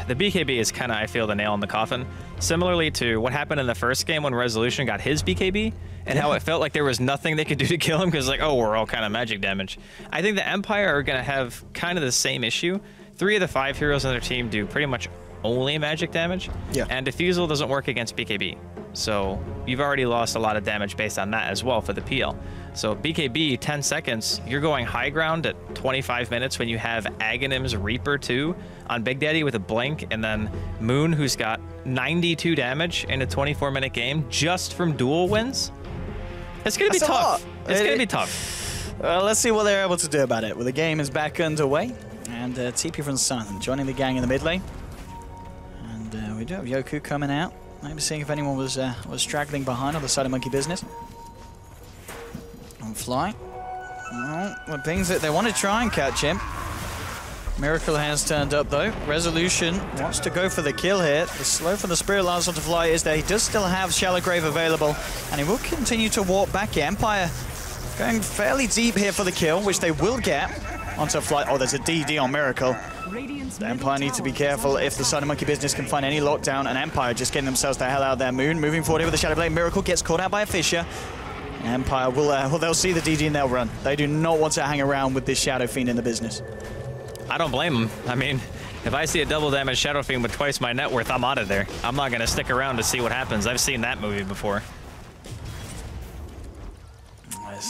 the BKB is kind of, I feel, the nail in the coffin. Similarly to what happened in the first game when Resolution got his BKB, and how it felt like there was nothing they could do to kill him because, like, oh, we're all kind of magic damage. I think the Empire are going to have kind of the same issue. 3 of the 5 heroes on their team do pretty much only magic damage, and Diffusal doesn't work against BKB. So you've already lost a lot of damage based on that as well for the PL. So BKB, 10 seconds, you're going high ground at 25 minutes when you have Aghanim's Reaper 2 on Big Daddy with a blink, and then Moon, who's got 92 damage in a 24-minute game just from duel wins. It's going to be tough. It's going to be tough. Well, let's see what they're able to do about it. Well, the game is back underway, and TP from Silent joining the gang in the mid lane. And we do have Yoku coming out. Maybe seeing if anyone was straggling behind on the side of Monkey Business. On Fly. Well, the things that they want to try and catch him. Miracle has turned up though. Resolution wants to go for the kill here. The slow from the Spirit Lance onto Fly is there. He does still have Shallow Grave available, and he will continue to walk back here. Empire going fairly deep here for the kill, which they will get onto Fly. Oh, there's a DD on Miracle. The Empire need to be careful if the side of Monkey Business can find any lockdown, and Empire just getting themselves the hell out of their Moon. Moving forward here with the Shadow Blade. Miracle gets caught out by a Fissure. Empire will, well, they'll see the DD and they'll run. They do not want to hang around with this Shadow Fiend in the business. I don't blame them. I mean, if I see a double damage Shadow Fiend with twice my net worth, I'm out of there. I'm not going to stick around to see what happens. I've seen that movie before.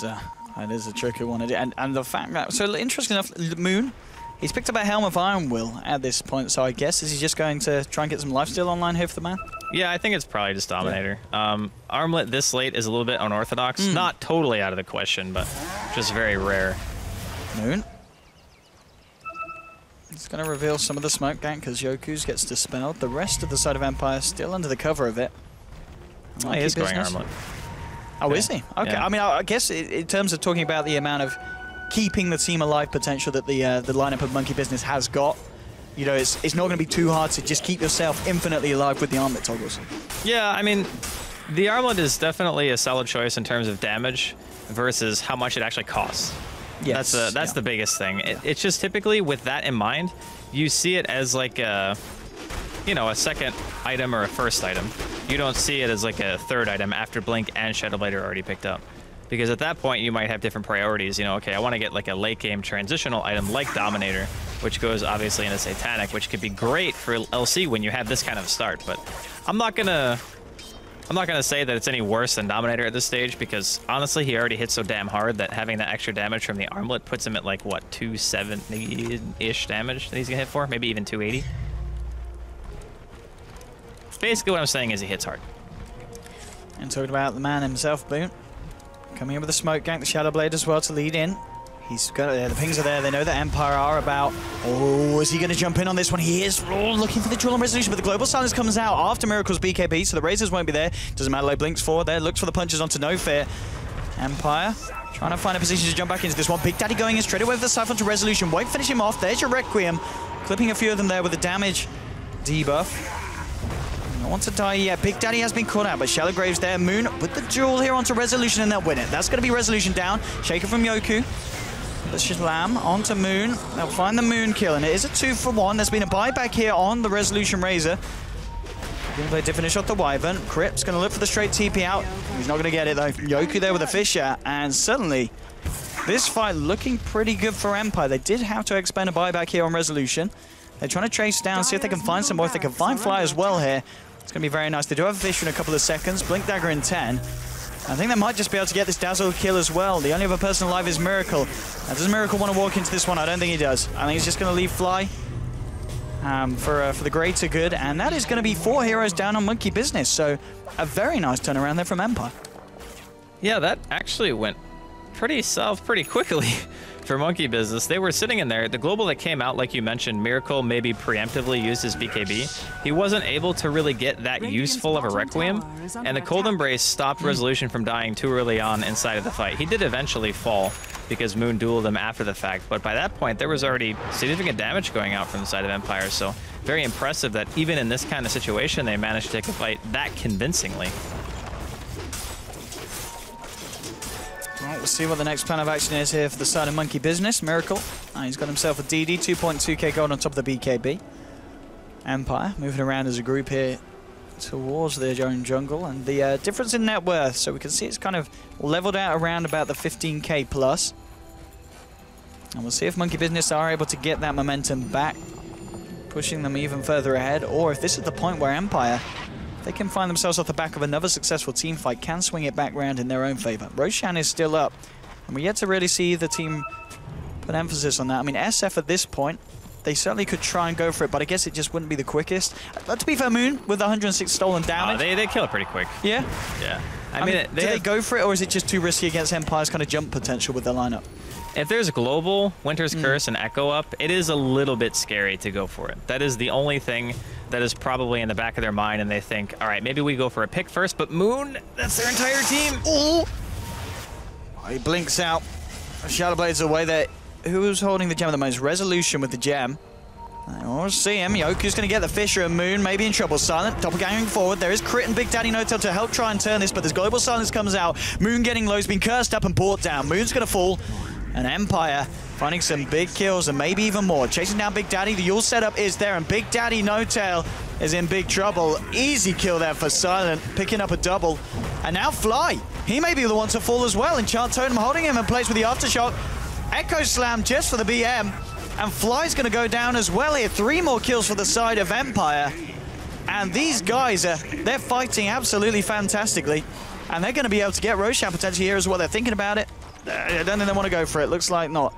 That is a tricky one. And the fact that... So, interesting enough, Moon, he's picked up a Helm of Iron Will at this point, so I guess, is he just going to try and get some lifesteal online here for the man? Yeah, I think it's probably just Dominator. Yeah. Armlet this late is a little bit unorthodox. Not totally out of the question, but just very rare. Moon. It's going to reveal some of the smoke gank because Yoku's gets dispelled. The rest of the side of Empire still under the cover of it. Oh, he is going Armlet. Oh, is he? Okay. Yeah. I mean, I guess in terms of talking about the amount of keeping the team alive potential that the lineup of Monkey Business has got, you know, it's not going to be too hard to just keep yourself infinitely alive with the armlet toggles. Yeah, I mean, The armlet is definitely a solid choice in terms of damage versus how much it actually costs. Yes. That's the biggest thing. It's just typically with that in mind, you see it as like a, you know, a second item or a first item. You don't see it as like a third item after Blink and Shadowblade are already picked up. Because at that point, you might have different priorities. You know, okay, I want to get like a late game transitional item like Dominator, which goes obviously into Satanic, which could be great for LC when you have this kind of start. But I'm not gonna say that it's any worse than Dominator at this stage, because honestly, he already hit so damn hard that having that extra damage from the armlet puts him at like, what, 270-ish damage that he's gonna hit for? Maybe even 280? Basically what I'm saying is he hits hard. And talking about the man himself, Boone. Coming in with the smoke gank, the Shadowblade as well to lead in. He's got the pings are there. They know that Empire are about. Oh, is he going to jump in on this one? He is looking for the duel on resolution, but the global silence comes out after Miracle's BKB, so the Razors won't be there. Doesn't matter. Like blinks forward there, looks for the punches onto No Fear. Empire trying to find a position to jump back into this one. Big Daddy going in straight away with the Siphon to resolution. Won't finish him off. There's your Requiem, clipping a few of them there with the damage debuff. Not want to die yet. Big Daddy has been caught out, but Shallow Graves there. Moon with the duel here onto resolution, and they'll win it. That's going to be resolution down. Shaker from Yoku. The Shazlam onto Moon. They'll find the Moon kill, and it is a 2-for-1. There's been a buyback here on the resolution Razor. Gameplay to finish off the Wyvern. Crip's going to look for the straight TP out. He's not going to get it though. Yoku there with a Fisher, and suddenly this fight looking pretty good for Empire. They did have to expend a buyback here on resolution. They're trying to chase down, see if they can find some more, if they can find Fly as well here. It's going to be very nice. They do have a Fisher in a couple of seconds. Blink Dagger in 10. I think they might just be able to get this Dazzle kill as well. The only other person alive is Miracle. Now, does Miracle want to walk into this one? I don't think he does. I think he's just going to leave Fly for the greater good. And that is going to be 4 heroes down on Monkey Business. So a very nice turnaround there from Empire. Yeah, that actually went pretty south pretty quickly for Monkey Business. They were sitting in there. The global that came out, like you mentioned, Miracle maybe preemptively used his BKB. He wasn't able to really get that useful of a Requiem, and the Cold Embrace stopped Resolution from dying too early on inside of the fight. He did eventually fall because Moon dueled him after the fact, but by that point there was already significant damage going out from the side of Empire, so very impressive that even in this kind of situation they managed to take a fight that convincingly. We'll see what the next plan of action is here for the side of Monkey Business. Miracle, he's got himself a DD, 2.2k gold on top of the BKB. Empire moving around as a group here towards their own jungle, and the difference in net worth, so we can see it's kind of leveled out around about the 15k plus. And we'll see if Monkey Business are able to get that momentum back, pushing them even further ahead, or if this is the point where Empire, they can find themselves off the back of another successful team fight, can swing it back round in their own favor. Roshan is still up, and we're yet to really see the team put emphasis on that. I mean, SF at this point, they certainly could try and go for it, but I guess it just wouldn't be the quickest. To be fair, Moon with 106 stolen damage. They kill it pretty quick. Yeah? Yeah. I mean, do they go for it, or is it just too risky against Empire's kind of jump potential with their lineup? If there's Global, Winter's Curse, and Echo up, it is a little bit scary to go for it. That is the only thing that is probably in the back of their mind, and they think, all right, maybe we go for a pick first, but Moon, that's their entire team. Ooh. He blinks out. Shadowblade's away there. Who's holding the gem at the most? Resolution with the gem. We'll see him. Yoku's going to get the Fisher, and Moon maybe in trouble. Silent, doppelganging forward. There is Crit and Big Daddy No-Tail to help try and turn this, but this Global Silence comes out. Moon getting low, has been cursed up and brought down. Moon's going to fall, and Empire finding some big kills and maybe even more. Chasing down Big Daddy. The Yule setup is there, and Big Daddy No-Tail is in big trouble. Easy kill there for Silent, picking up a double. And now Fly. He may be the one to fall as well. Enchant Totem holding him in place with the Aftershock. Echo Slam just for the BM. And Fly's going to go down as well here. 3 more kills for the side of Empire. And these guys, they're fighting absolutely fantastically. And they're going to be able to get Roshan potentially here as well. They're thinking about it. I don't think they want to go for it. Looks like not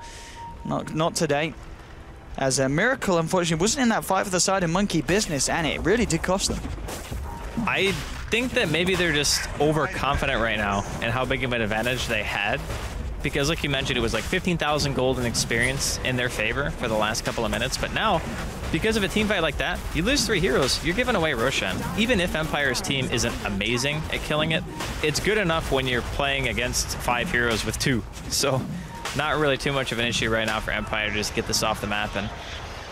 today. As a Miracle, unfortunately, wasn't in that fight for the side of Monkey Business, and it really did cost them. I think that maybe they're just overconfident right now in how big of an advantage they had. Because like you mentioned, it was like 15,000 gold in experience in their favor for the last couple of minutes. But now, because of a team fight like that, you lose 3 heroes, you're giving away Roshan. Even if Empire's team isn't amazing at killing it, it's good enough when you're playing against 5 heroes with 2. So not really too much of an issue right now for Empire to just get this off the map. And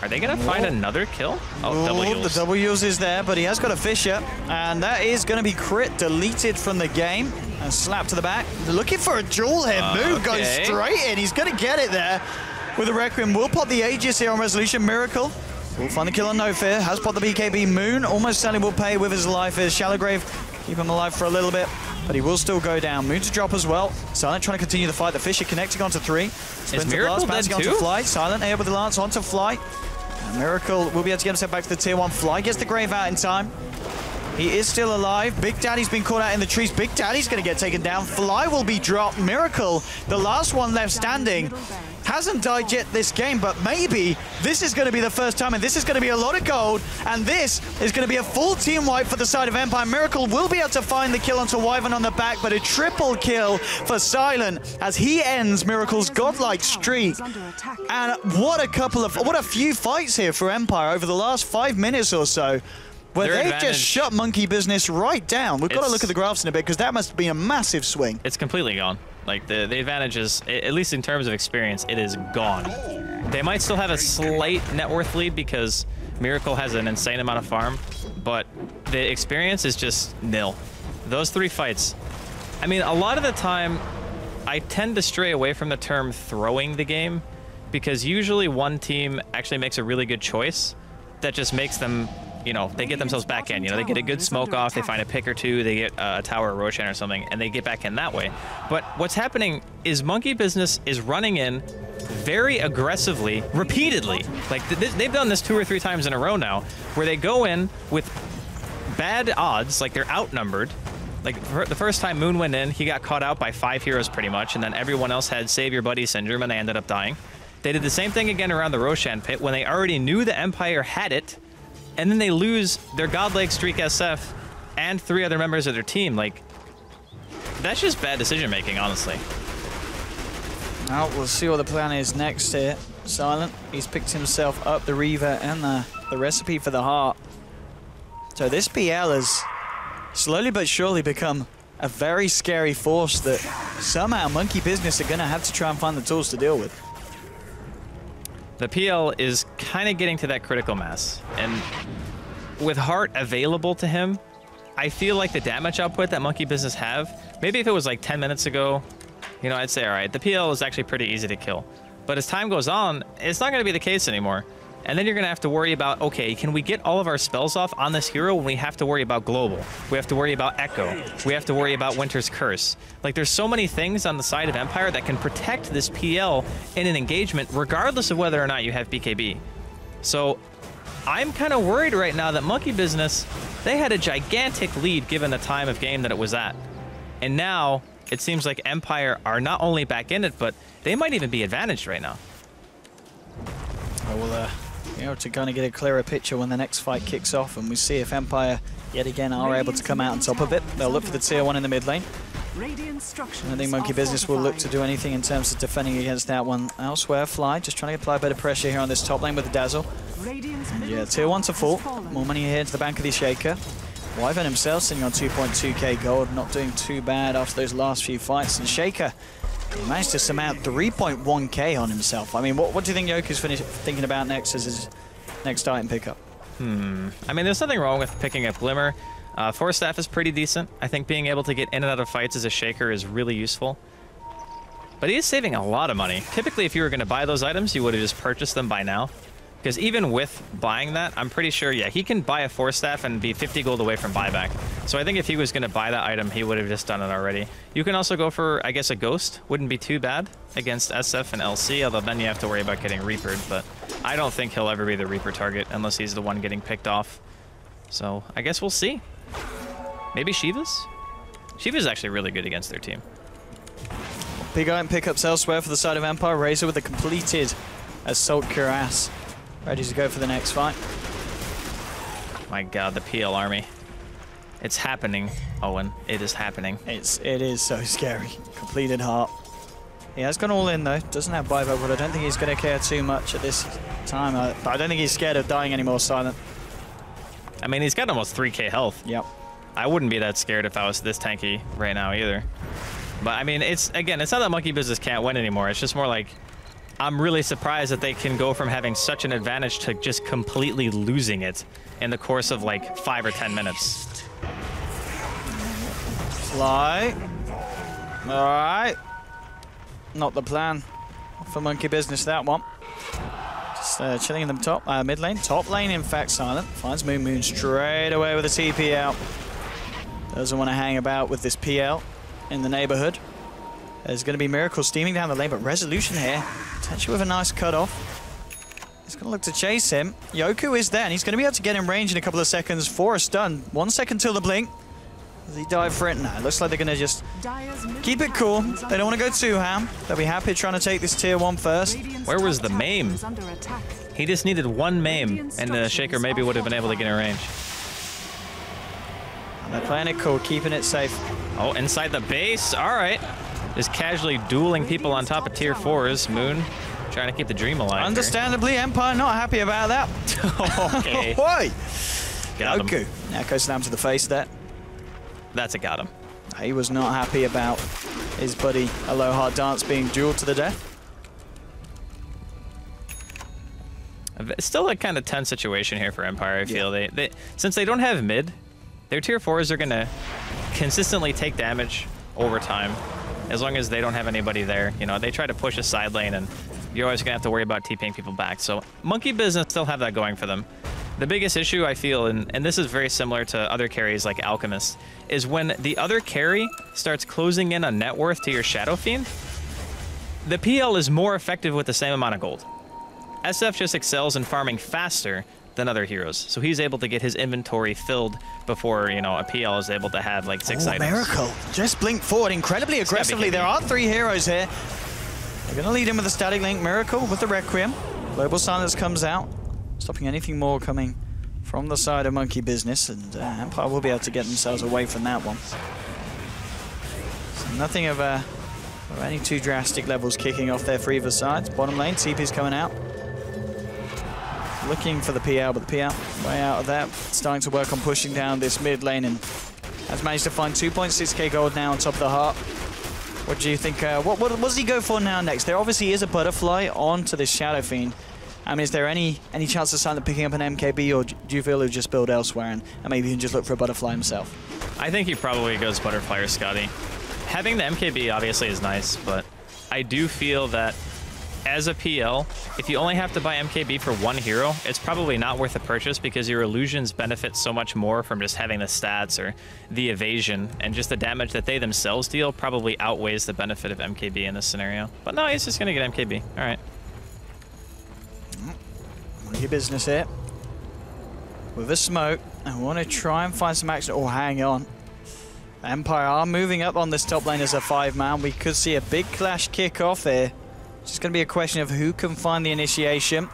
Are they going to find another kill? Oh, double use. The double use is there, but he has got a Fisher, and that is going to be crit deleted from the game. And slap to the back. Looking for a dual hit. Move goes straight in. He's going to get it there with a Requiem. Will pop the Aegis here on Resolution. Miracle will find the kill on No Fear. Has popped the BKB. Moon almost certainly will pay with his life. Is Shallow Grave keep him alive for a little bit, but he will still go down. Moon to drop as well. Silent trying to continue the fight. The Fisher connecting onto 3. Is Miracle dead too? Onto Fly. Silent here with the lance onto Fly. And Miracle will be able to get himself back to the tier 1. Fly gets the Grave out in time. He is still alive. Big Daddy's been caught out in the trees. Big Daddy's going to get taken down. Fly will be dropped. Miracle, the last one left standing, hasn't died yet this game, but maybe this is going to be the first time, and this is going to be a lot of gold, and this is going to be a full team wipe for the side of Empire. Miracle will be able to find the kill onto Wyvern on the back, but a triple kill for Silent as he ends Miracle's godlike streak. And what a few fights here for Empire over the last 5 minutes or so, where they've just shut Monkey Business right down. We've got to look at the graphs in a bit, because that must be a massive swing. It's completely gone. Like, the advantage is, at least in terms of experience, it is gone. They might still have a slight net worth lead because Miracle has an insane amount of farm, but the experience is just nil. Those 3 fights. I mean, a lot of the time, I tend to stray away from the term throwing the game, because usually one team actually makes a really good choice that just makes them, you know, they get themselves back in. You know, they get a good smoke off, they find a pick or 2, they get a tower or Roshan or something, and they get back in that way. But what's happening is Monkey Business is running in very aggressively, repeatedly. Like, they've done this 2 or 3 times in a row now, where they go in with bad odds, like they're outnumbered. Like, the first time Moon went in, he got caught out by 5 heroes pretty much, and then everyone else had Save Your Buddy syndrome, and they ended up dying. They did the same thing again around the Roshan pit when they already knew the Empire had it, and then they lose their godlike streak SF and 3 other members of their team. Like, that's just bad decision making, honestly. Now we'll see what the plan is next here. Silent, he's picked himself up the Reaver and the recipe for the heart. So this PL has slowly but surely become a very scary force that somehow Monkey Business are going to have to try and find the tools to deal with. The PL is kind of getting to that critical mass, and with Heart available to him, I feel like the damage output that Monkey Business have, maybe if it was like 10 minutes ago, you know, I'd say, all right, the PL is actually pretty easy to kill. But as time goes on, it's not going to be the case anymore. And then you're going to have to worry about, okay, can we get all of our spells off on this hero when we have to worry about Global? We have to worry about Echo. We have to worry about Winter's Curse. Like, there's so many things on the side of Empire that can protect this PL in an engagement, regardless of whether or not you have BKB. So I'm kind of worried right now that Monkey Business, they had a gigantic lead given the time of game that it was at. And now it seems like Empire are not only back in it, but they might even be advantaged right now. Well, you know, to kind of get a clearer picture when the next fight kicks off, and we see if Empire yet again are able to come out on top of it. They'll look for the tier 1 in the mid lane. I think Monkey Business will look to do anything in terms of defending against that one elsewhere. Fly just trying to apply a bit of pressure here on this top lane with the Dazzle. And yeah, tier 1 to full. More money here into the bank of the Shaker. Wyvern himself sitting on 2.2k gold, not doing too bad after those last few fights. And Shaker, he managed to surmount 3.1k on himself. I mean, what do you think Yoko's thinking about next as his next item pickup? I mean, there's nothing wrong with picking up Glimmer. Force Staff is pretty decent. I think being able to get in and out of fights as a Shaker is really useful. But he is saving a lot of money. Typically, if you were going to buy those items, you would have just purchased them by now. Because even with buying that, I'm pretty sure, yeah, he can buy a Force Staff and be 50 gold away from buyback. So I think if he was going to buy that item, he would have just done it already. You can also go for, I guess, a Ghost. Wouldn't be too bad against SF and LC, although then you have to worry about getting Reapered. But I don't think he'll ever be the Reaper target unless he's the one getting picked off. So I guess we'll see. Maybe Shiva's? Shiva's actually really good against their team. Big item pickups elsewhere for the side of Empire. Razor with a completed Assault Cuirass. Ready to go for the next fight. My god, the PL army. It's happening, Owen. It is happening. It is so scary. Completed heart. He has gone all in though. Doesn't have buyback, but I don't think he's going to care too much at this time. I don't think he's scared of dying anymore, Silent. I mean, he's got almost 3k health. Yep. I wouldn't be that scared if I was this tanky right now either. But I mean, it's, again, it's not that Monkey Business can't win anymore. It's just more like, I'm really surprised that they can go from having such an advantage to just completely losing it in the course of like 5 or 10 minutes. Fly. All right. Not the plan for Monkey Business, that one. Just chilling in the top, mid lane. Top lane, in fact, Silent. Finds Moon Moon straight away with a TP out. Doesn't want to hang about with this PL in the neighborhood. There's going to be Miracle steaming down the lane, but Resolution here, potentially with a nice cutoff. He's going to look to chase him. Yoku is there, and he's going to be able to get in range in a couple of seconds for a stun. 1 second till the blink. Does he dive for it? No, it looks like they're going to just keep it cool. They don't want to go too ham. They'll be happy trying to take this tier 1 first. Where was the maim? He just needed 1 maim, and the Shaker maybe would have been able to get in range. And they're playing it cool, keeping it safe. Oh, inside the base. All right. Just casually dueling people on top of tier 4s. Moon trying to keep the dream alive. Understandably, here. Empire not happy about that. Okay. Why? Got him. Echo slam to the face there. That's a got him. He was not happy about his buddy Aloha Dance being dueled to the death. It's still a kind of tense situation here for Empire, I feel. They since they don't have mid, their tier 4s are going to consistently take damage over time. As long as they don't have anybody there, you know, they try to push a side lane and you're always gonna have to worry about TPing people back. So Monkey Business still have that going for them. The biggest issue I feel, and this is very similar to other carries like Alchemist, is when the other carry starts closing in on net worth to your Shadow Fiend, the PL is more effective with the same amount of gold. SF just excels in farming faster than other heroes, so he's able to get his inventory filled before, you know, a PL is able to have like 6 items. Miracle just blink forward incredibly aggressively. There are 3 heroes here. They're going to lead him with a static link. Miracle with the Requiem. Global Silence comes out, stopping anything more coming from the side of Monkey Business, and Empire will be able to get themselves away from that one. So nothing of any too drastic levels kicking off there for either side. Bottom lane, TP's coming out. Looking for the PL, but the PL way out of that. Starting to work on pushing down this mid lane and has managed to find 2.6k gold now on top of the heart. What do you think? What does he go for now next? There obviously is a butterfly onto this Shadow Fiend. I mean, is there any chance of Silent picking up an MKB, or do you feel he'll just build elsewhere and maybe he can just look for a butterfly himself? I think he probably goes butterfly or Scotty. Having the MKB obviously is nice, but I do feel that as a PL, if you only have to buy MKB for 1 hero, it's probably not worth the purchase because your illusions benefit so much more from just having the stats or the evasion, and just the damage that they themselves deal probably outweighs the benefit of MKB in this scenario. But no, he's just going to get MKB. All right. Monkey Business here. With a smoke, I want to try and find some action. Oh, hang on. Empire are moving up on this top lane as a 5-man. We could see a big clash kick off here. It's just going to be a question of who can find the initiation.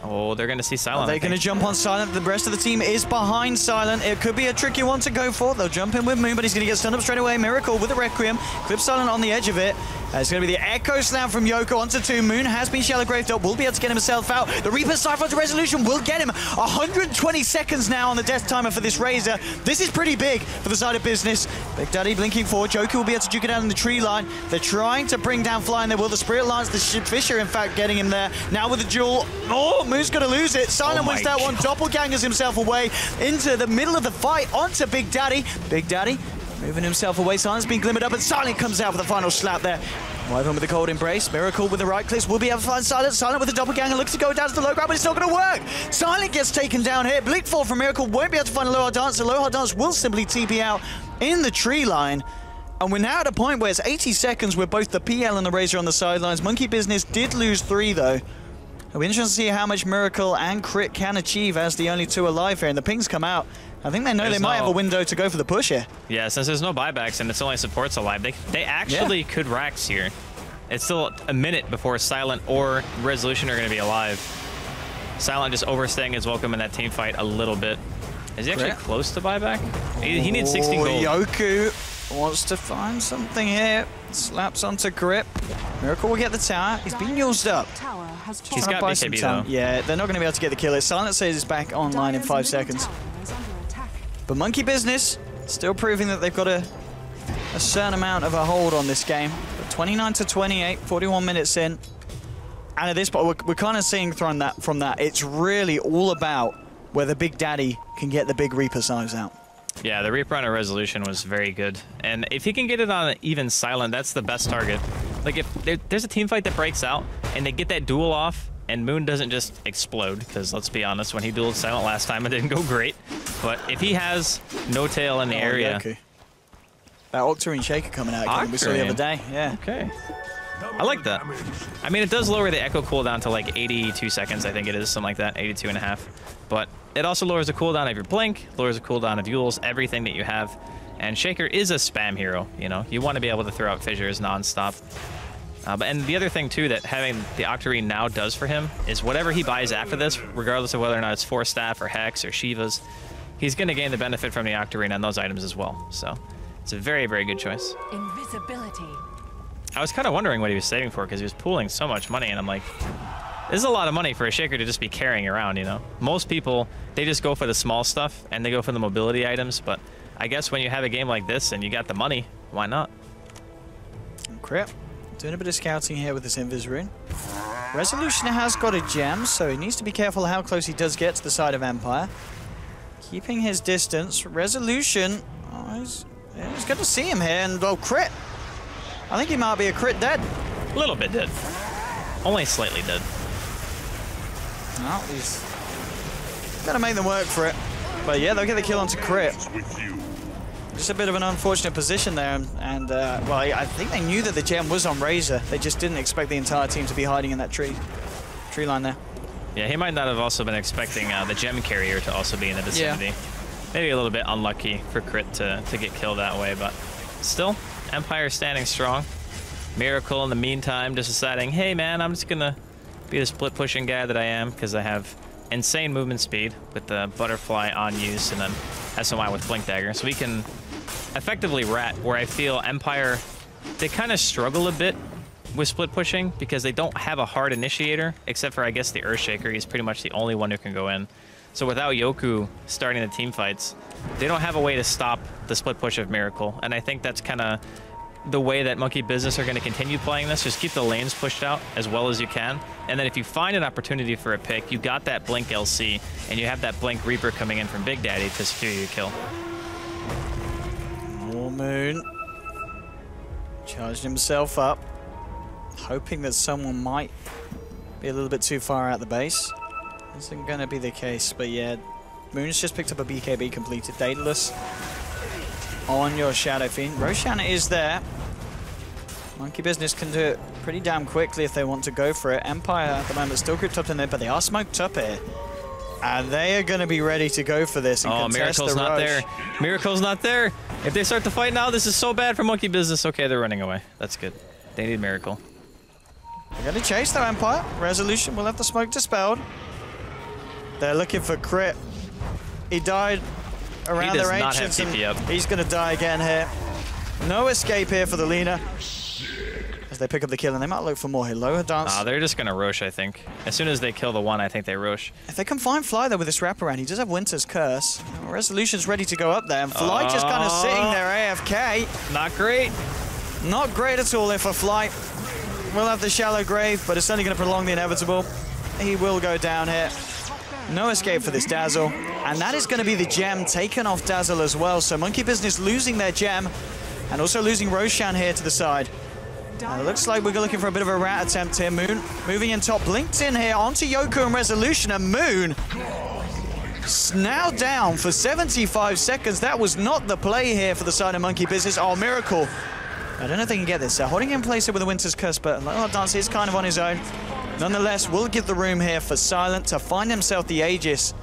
Oh, they're going to see Silent. Are they going to jump on Silent? The rest of the team is behind Silent. It could be a tricky one to go for. They'll jump in with Moon, but he's going to get stunned up straight away. Miracle with the Requiem. Clips Silent on the edge of it. It's going to be the Echo Slam from Yoko onto 2. Moon has been shallow graved up. Will be able to get himself out. The Reaper Cypher to Resolution will get him. 120 seconds now on the death timer for this Razor. This is pretty big for the side of business. Big Daddy blinking forward. Joker will be able to duke it down in the tree line. They're trying to bring down Fly, and they will. The Spirit Lance, the Fisher, in fact, getting him there. Now with the duel. Oh, Moon's going to lose it. Silent wins that one. Doppelgangers himself away into the middle of the fight onto Big Daddy. Big Daddy moving himself away. Silent's been glimmered up, and Silent comes out with the final slap there. Wyvern with the cold embrace. Miracle with the right clicks will be able to find Silent. Silent with the doppelganger looks to go down to the low ground, but it's not going to work. Silent gets taken down here. Blink fall from Miracle won't be able to find Aloha Dance. Aloha Dance will simply TP out in the tree line. And we're now at a point where it's 80 seconds with both the PL and the Razor on the sidelines. Monkey Business did lose 3 though. It'll be interesting to see how much Miracle and Crit can achieve as the only 2 alive here. And the pings come out. I think they know they might have a window to go for the push here. Yeah, since there's no buybacks and it's only supports alive, they actually could Rax here. It's still a minute before Silent or Resolution are going to be alive. Silent just overstaying his welcome in that team fight a little bit. Is he actually close to buyback? He needs 16 gold. Yoku wants to find something here. Slaps onto Grip. Miracle will get the tower. He's been used up. He's got BKB though. Yeah, they're not going to be able to get the kill. Silent says he's back online in 5 seconds. But Monkey Business still proving that they've got a certain amount of a hold on this game. But 29 to 28, 41 minutes in. And at this point, we're kind of seeing from that, it's really all about whether Big Daddy can get the big Reaper size out. Yeah, the Reaper on a resolution was very good. And if he can get it on even silent, that's the best target. Like, if there's a team fight that breaks out and they get that duel off and Moon doesn't just explode, because let's be honest, when he dueled silent last time, it didn't go great. But if he has no tail in the area... Okay. That Octarine Shaker coming out again, we saw the other day. Yeah. Okay. I like that. I mean, it does lower the echo cooldown to like 82 seconds, I think it is, something like that, 82 and a half. But it also lowers the cooldown of your blink, lowers the cooldown of duels, everything that you have. And Shaker is a spam hero, you know? You want to be able to throw out fissures nonstop. And the other thing, too, that having the Octarine now does for him is whatever he buys after this, regardless of whether or not it's Force Staff or Hex or Shivas, he's going to gain the benefit from the Octarine on those items as well. So it's a very, very good choice. Invisibility. I was kind of wondering what he was saving for, because he was pooling so much money, and I'm like, this is a lot of money for a Shaker to just be carrying around, you know? Most people, they just go for the small stuff, and they go for the mobility items, but I guess when you have a game like this and you got the money, why not? Crap. Doing a bit of scouting here with this Invis rune. Resolution has got a gem, so he needs to be careful how close he does get to the side of Empire. Keeping his distance. Resolution, he's good to see him here, and crit. I think he might be a crit dead. A little bit dead. Only slightly dead. Well, he's got to make them work for it. But yeah, they'll get the kill onto crit. Just a bit of an unfortunate position there. And well, I think they knew that the gem was on Razor. They just didn't expect the entire team to be hiding in that tree line there. Yeah, he might not have also been expecting the gem carrier to also be in the vicinity. Yeah. Maybe a little bit unlucky for crit to get killed that way, but still, Empire standing strong. Miracle in the meantime just deciding, hey man, I'm just gonna be the split pushing guy that I am, because I have insane movement speed with the butterfly on use and then SMI with Blink Dagger. So we can effectively rat, where I feel Empire, they kind of struggle a bit with split pushing because they don't have a hard initiator, except for I guess the Earthshaker. He's pretty much the only one who can go in. So without Yoku starting the team fights, they don't have a way to stop the split push of Miracle. And I think that's kind of the way that Monkey Business are going to continue playing this. Just keep the lanes pushed out as well as you can. And then if you find an opportunity for a pick, you got that Blink LC, and you have that Blink Reaper coming in from Big Daddy to secure your kill. More Moon. Charged himself up. Hoping that someone might be a little bit too far out the base. Isn't going to be the case, but yeah. Moon's just picked up a BKB completed. Daedalus on your Shadow Fiend. Roshan is there. Monkey Business can do it pretty damn quickly if they want to go for it. Empire at the moment still grouped up in there, but they are smoked up here. And they are going to be ready to go for this and contest Miracle's the not rush. there. Miracle's not there. If they start to fight now, this is so bad for Monkey Business. Okay, they're running away. That's good. They need Miracle. They're going to chase their Empire. Resolution will have the smoke dispelled. They're looking for crit. He died around their ancients, and he's going to die again here. No escape here for the Lina as they pick up the kill, and they might look for more here. Lower dance. They're just going to Rosh, I think. As soon as they kill the one, I think they Rosh. If they can find Fly, though, with this wraparound, he does have Winter's Curse. Resolution's ready to go up there, and Fly just kind of sitting there AFK. Not great. Not great at all if a Fly will have the shallow grave, but it's only going to prolong the inevitable. He will go down here. No escape for this Dazzle, and that is going to be the gem taken off Dazzle as well. So Monkey Business losing their gem, and also losing Roshan here to the side. It looks like we're looking for a bit of a rat attempt here. Moon moving in top, blinked in here onto Yoku and Resolution, and Moon now down for 75 seconds. That was not the play here for the side of Monkey Business. Oh, Miracle. I don't know if they can get this. Holding in place here with the Winter's Curse, but Lower Dance is kind of on his own. Nonetheless, will give the room here for Silent to find himself the Aegis.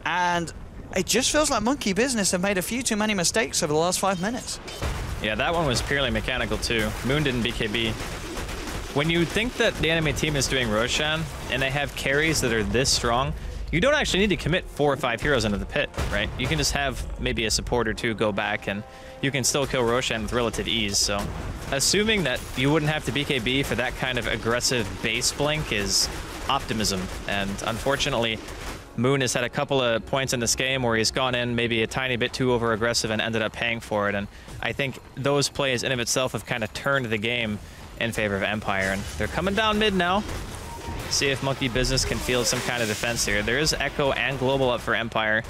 And it just feels like Monkey Business have made a few too many mistakes over the last 5 minutes. Yeah, that one was purely mechanical too. Moon didn't BKB. When you think that the enemy team is doing Roshan and they have carries that are this strong, you don't actually need to commit 4 or 5 heroes into the pit, right? You can just have maybe a support or two go back and you can still kill Roshan with relative ease. So assuming that you wouldn't have to BKB for that kind of aggressive base blink is optimism. And unfortunately, Moon has had a couple of points in this game where he's gone in maybe a tiny bit too over-aggressive and ended up paying for it. And I think those plays in of itself have kind of turned the game in favor of Empire. And they're coming down mid now. See if Monkey Business can field some kind of defense here. There is Echo and Global up for Empire.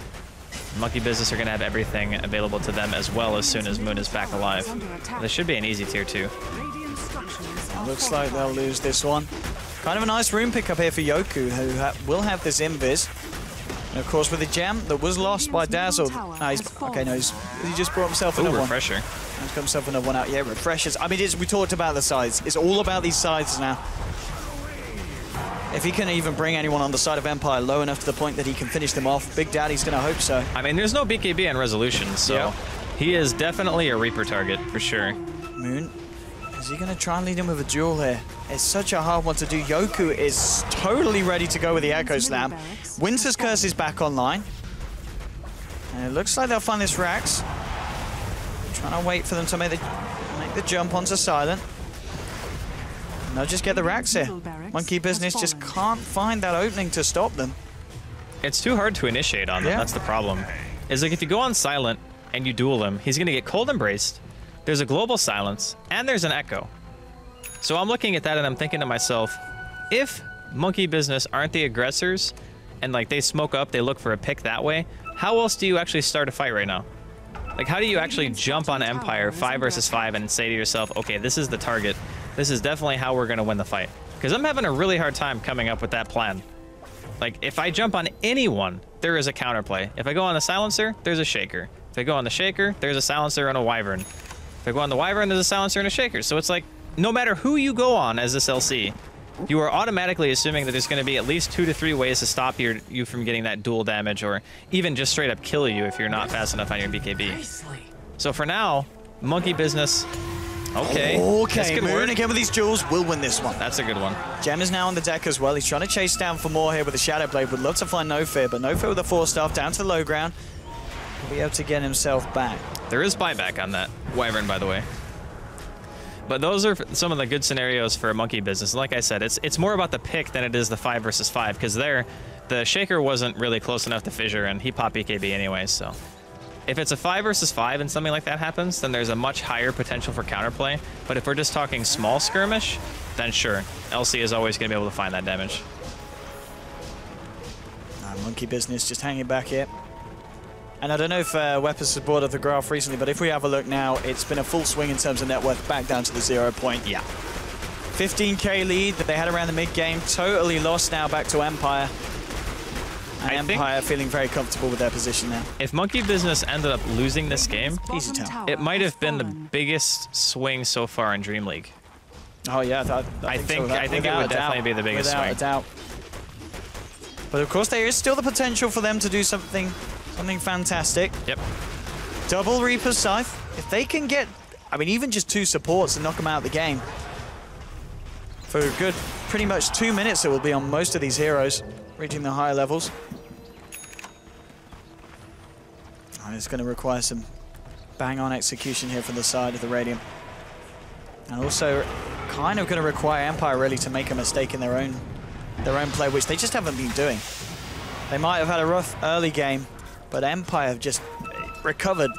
Monkey Business are going to have everything available to them as well as soon as Moon is back alive. This should be an easy tier 2. Looks like they'll lose this one. Kind of a nice room pickup here for Yoku, who will have this invis. And of course, with the gem that was lost by Dazzle. He just brought himself another one. Refresher. He's got himself another one out. Yeah, refreshers. I mean, we talked about the sides. It's all about these sides now. If he can even bring anyone on the side of Empire low enough to the point that he can finish them off, Big Daddy's going to hope so. I mean, there's no BKB on Resolution, so he is definitely a Reaper target for sure. Moon, is he going to try and lead him with a duel here? It's such a hard one to do. Yoku is totally ready to go with the Echo Slam. Winter's Curse is back online. And it looks like they'll find this Rax. Trying to wait for them to make the jump onto Silent. And they'll just get the Rax here. Monkey Business just can't find that opening to stop them. It's too hard to initiate on them, that's the problem. Is like if you go on Silent and you duel him, he's going to get Cold Embraced, there's a Global Silence, and there's an Echo. So I'm looking at that and I'm thinking to myself, if Monkey Business aren't the aggressors and like they smoke up, they look for a pick that way, how else do you actually start a fight right now? Like how do you actually jump on Empire 5 versus 5 and say to yourself, okay, this is the target. This is definitely how we're going to win the fight. Because I'm having a really hard time coming up with that plan. Like, if I jump on anyone, there is a counterplay. If I go on the Silencer, there's a Shaker. If I go on the Shaker, there's a Silencer and a Wyvern. If I go on the Wyvern, there's a Silencer and a Shaker. So it's like, no matter who you go on as this LC, you are automatically assuming that there's going to be at least 2 to 3 ways to stop you from getting that dual damage, or even just straight up kill you if you're not fast enough on your BKB. So for now, Monkey Business... Okay, Moon again with these jewels will win this one. That's a good one. Gem is now on the deck as well. He's trying to chase down for more here with the Shadow Blade. Would love to find No Fear, but No Fear with the 4-staff down to the low ground. He'll be able to get himself back. There is buyback on that Wyvern, by the way. But those are some of the good scenarios for Monkey Business. Like I said, it's more about the pick than it is the 5 versus 5, because there, the Shaker wasn't really close enough to Fissure, and he popped BKB anyway, so... If it's a 5 versus 5 and something like that happens, then there's a much higher potential for counterplay. But if we're just talking small skirmish, then sure, LC is always going to be able to find that damage. Monkey Business just hanging back here. And I don't know if Weapons has brought up the graph recently, but if we have a look now, it's been a full swing in terms of net worth back down to the 0 point. Yeah. 15k lead that they had around the mid-game, totally lost now back to Empire. And Empire feeling very comfortable with their position now. If Monkey Business ended up losing this game, it might have been the biggest swing so far in DreamLeague. Oh yeah, I think it would definitely be the biggest swing. Without a doubt. But of course, there is still the potential for them to do something fantastic. Yep. Double Reaper's Scythe. If they can get, I mean, even just 2 supports and knock them out of the game. For a good, pretty much 2 minutes it will be on most of these heroes, reaching the higher levels. It's going to require some bang-on execution here from the side of the Radiant. And also kind of going to require Empire really to make a mistake in their own play, which they just haven't been doing. They might have had a rough early game, but Empire have just recovered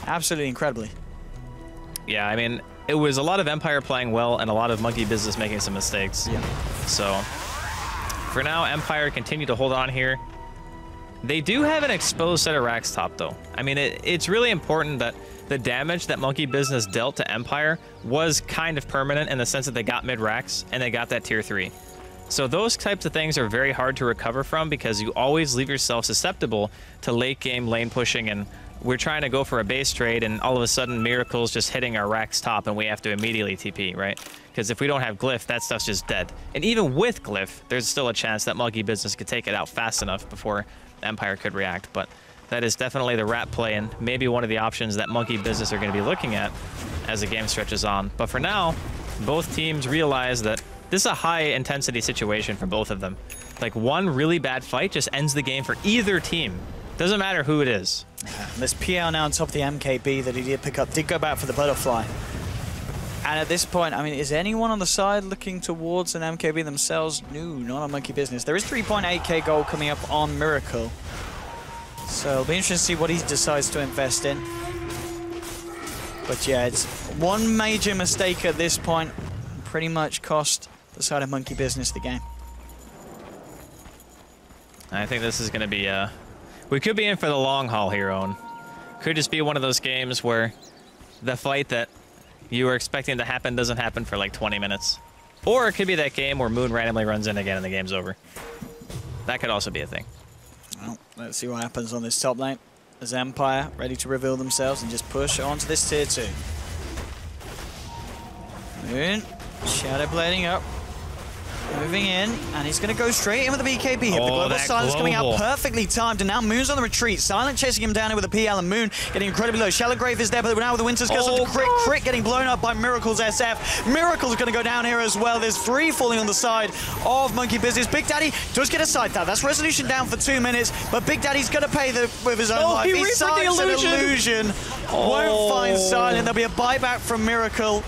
absolutely incredibly. Yeah, I mean, it was a lot of Empire playing well and a lot of Monkey Business making some mistakes. Yeah. So, for now, Empire continue to hold on here. They do have an exposed set of racks top, though. I mean, it's really important that the damage that Monkey Business dealt to Empire was kind of permanent in the sense that they got mid-racks and they got that tier 3. So those types of things are very hard to recover from because you always leave yourself susceptible to late game lane pushing, and we're trying to go for a base trade and all of a sudden Miracle's just hitting our racks top and we have to immediately TP, right? Because if we don't have Glyph, that stuff's just dead. And even with Glyph, there's still a chance that Monkey Business could take it out fast enough before Empire could react. But that is definitely the rat play and maybe one of the options that Monkey Business are going to be looking at as the game stretches on. But for now, both teams realize that this is a high intensity situation for both of them. Like one really bad fight just ends the game for either team. Doesn't matter who it is. This PL now on top of the MKB that he did pick up, did go back for the butterfly. And at this point, I mean, is anyone on the side looking towards an MKB themselves? No, not on Monkey Business. There is 3.8k gold coming up on Miracle. So it'll be interesting to see what he decides to invest in. But yeah, it's one major mistake at this point. Pretty much cost the side of Monkey Business the game. I think this is going to be, we could be in for the long haul here, Owen. Could just be one of those games where the fight that you were expecting to happen doesn't happen for like 20 minutes. Or it could be that game where Moon randomly runs in again and the game's over. That could also be a thing. Well, let's see what happens on this top lane. As Empire ready to reveal themselves and just push onto this tier 2. Moon, Shadow blading up. Moving in, and he's going to go straight in with the BKB here. The global silence coming out perfectly timed, and now Moon's on the retreat. Silent chasing him down here with a PL, and Moon getting incredibly low. Shallow Grave is there, but now with the Winter's Curse onto Crit. Crit getting blown up by Miracle's SF. Miracle's going to go down here as well. There's 3 falling on the side of Monkey Business. Big Daddy does get a side tap. That's Resolution down for 2 minutes, but Big Daddy's going to pay with his own life. He signs an illusion. Won't find Silent. There'll be a buyback from Miracle.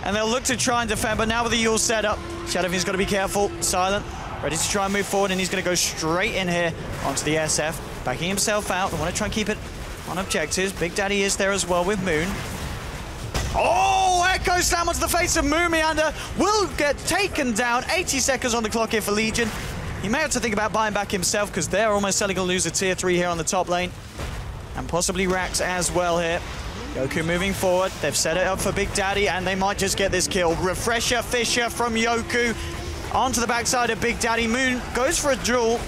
And they'll look to try and defend, but now with the Yule setup, Shadowfiend's got to be careful. Silent, ready to try and move forward, and he's going to go straight in here onto the SF, backing himself out. They want to try and keep it on objectives. Big Daddy is there as well with Moon. Oh, Echo Slam onto the face of Moon. Meander will get taken down. 80 seconds on the clock here for Legion. He may have to think about buying back himself because they're almost certainly going to lose a tier 3 here on the top lane. And possibly Rax as well here. Yoku moving forward. They've set it up for Big Daddy, and they might just get this kill. Refresher Fisher from Yoku onto the backside of Big Daddy. Moon goes for a duel.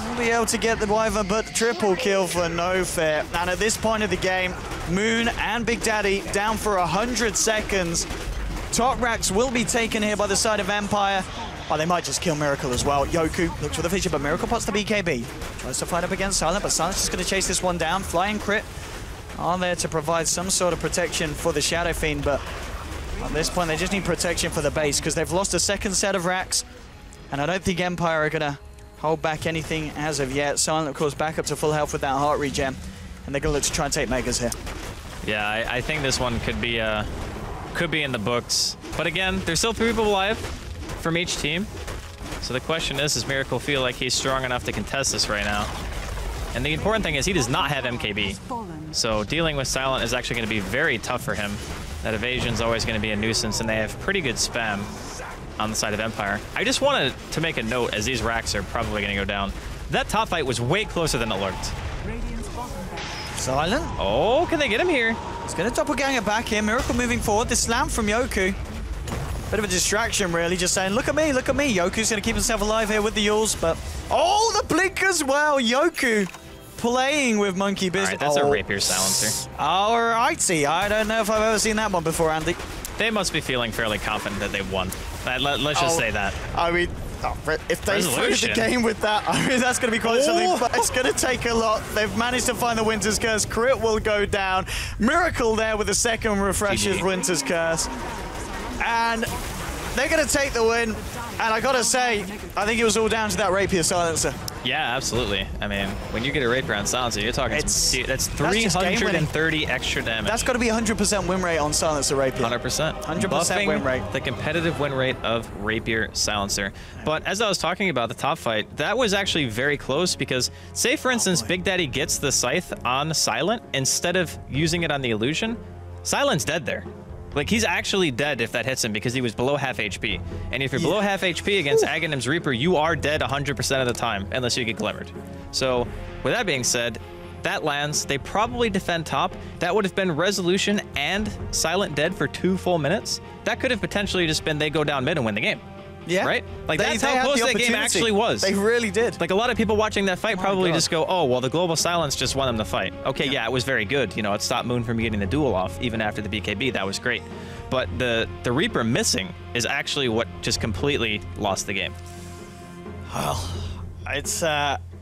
Won't be able to get the Wyvern, but triple kill for no fair. And at this point of the game, Moon and Big Daddy down for 100 seconds. Top Rax will be taken here by the side of Empire. Oh, they might just kill Miracle as well. Yoku looks for the Fisher, but Miracle pots the BKB. Tries to fight up against Silent, but Silent's just going to chase this one down. Flying Crit on there to provide some sort of protection for the Shadow Fiend, but at this point they just need protection for the base because they've lost a second set of racks, and I don't think Empire are going to hold back anything as of yet. Silent, of course, back up to full health with that heart regen, and they're going to look to try and take Megas here. Yeah, I think this one could be in the books, but again, there's still 3 people alive from each team, so the question is, does Miracle feel like he's strong enough to contest this right now? And the important thing is he does not have MKB. So dealing with Silent is actually going to be very tough for him. That evasion's always going to be a nuisance, and they have pretty good spam on the side of Empire. I just wanted to make a note, as these racks are probably going to go down. That top fight was way closer than it looked. Silent. Oh, can they get him here? He's going to doppelganger back here. Miracle moving forward. The slam from Yoku. Bit of a distraction, really, just saying, look at me, look at me. Yoku's going to keep himself alive here with the Yules, but... Oh, the blink as well. Yoku playing with Monkey Business. All right, that's a Rapier Silencer. All righty. I don't know if I've ever seen that one before, Andy. They must be feeling fairly confident that they've won. Let's just say that. I mean, if they lose the game with that, I mean, that's going to be quite something, but it's going to take a lot. They've managed to find the Winter's Curse. Crit will go down. Miracle there with the second refreshes Winter's Curse. And they're going to take the win. And I got to say, I think it was all down to that Rapier Silencer. Yeah, absolutely. I mean, when you get a Rapier on Silencer, you're talking that's 330 extra damage. That's got to be 100% win rate on Silencer Rapier. 100%. 100% win rate. The competitive win rate of Rapier Silencer. But as I was talking about the top fight, that was actually very close because, say for instance, Big Daddy gets the Scythe on Silent instead of using it on the Illusion, Silent's dead there. Like, he's actually dead if that hits him because he was below half HP. And if you're below half HP against Aghanim's Reaper, you are dead 100% of the time, unless you get Glimmered. So, with that being said, that lands. They probably defend top. That would have been Resolution and Silent dead for 2 full minutes. That could have potentially just been they go down mid and win the game. Yeah. Right? Like, that's how close that game actually was. They really did. Like, a lot of people watching that fight probably just go, oh, well, the Global Silence just won them the fight. Okay, yeah, it was very good. You know, it stopped Moon from getting the duel off, even after the BKB. That was great. But the Reaper missing is actually what just completely lost the game. Well, it's...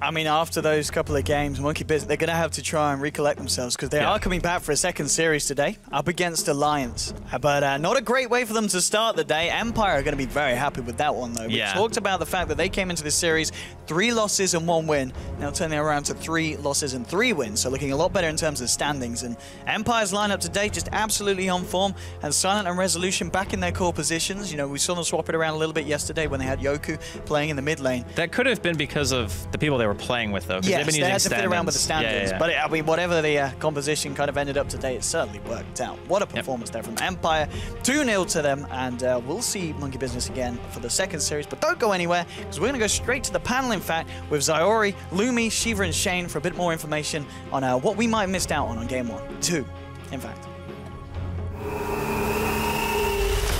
I mean, after those couple of games, Monkey Business, they're going to have to try and recollect themselves because they are coming back for a second series today up against Alliance. But not a great way for them to start the day. Empire are going to be very happy with that one, though. We talked about the fact that they came into this series 3 losses and 1 win. Now turning around to 3 losses and 3 wins, so looking a lot better in terms of standings. And Empire's lineup today just absolutely on form, and Silent and Resolution back in their core positions. You know, we saw them swap it around a little bit yesterday when they had Yoku playing in the mid lane. That could have been because of the people they were were playing with, though. Yes, they've been they had using to fit around with the standards. Yeah. But I mean, whatever the composition kind of ended up today, it certainly worked out. What a performance there from Empire. 2-0 to them, and we'll see Monkey Business again for the second series. But don't go anywhere, because we're going to go straight to the panel, in fact, with Zyori, Lumi, Shiva, and Shane for a bit more information on what we might have missed out on Game 1. 2, in fact.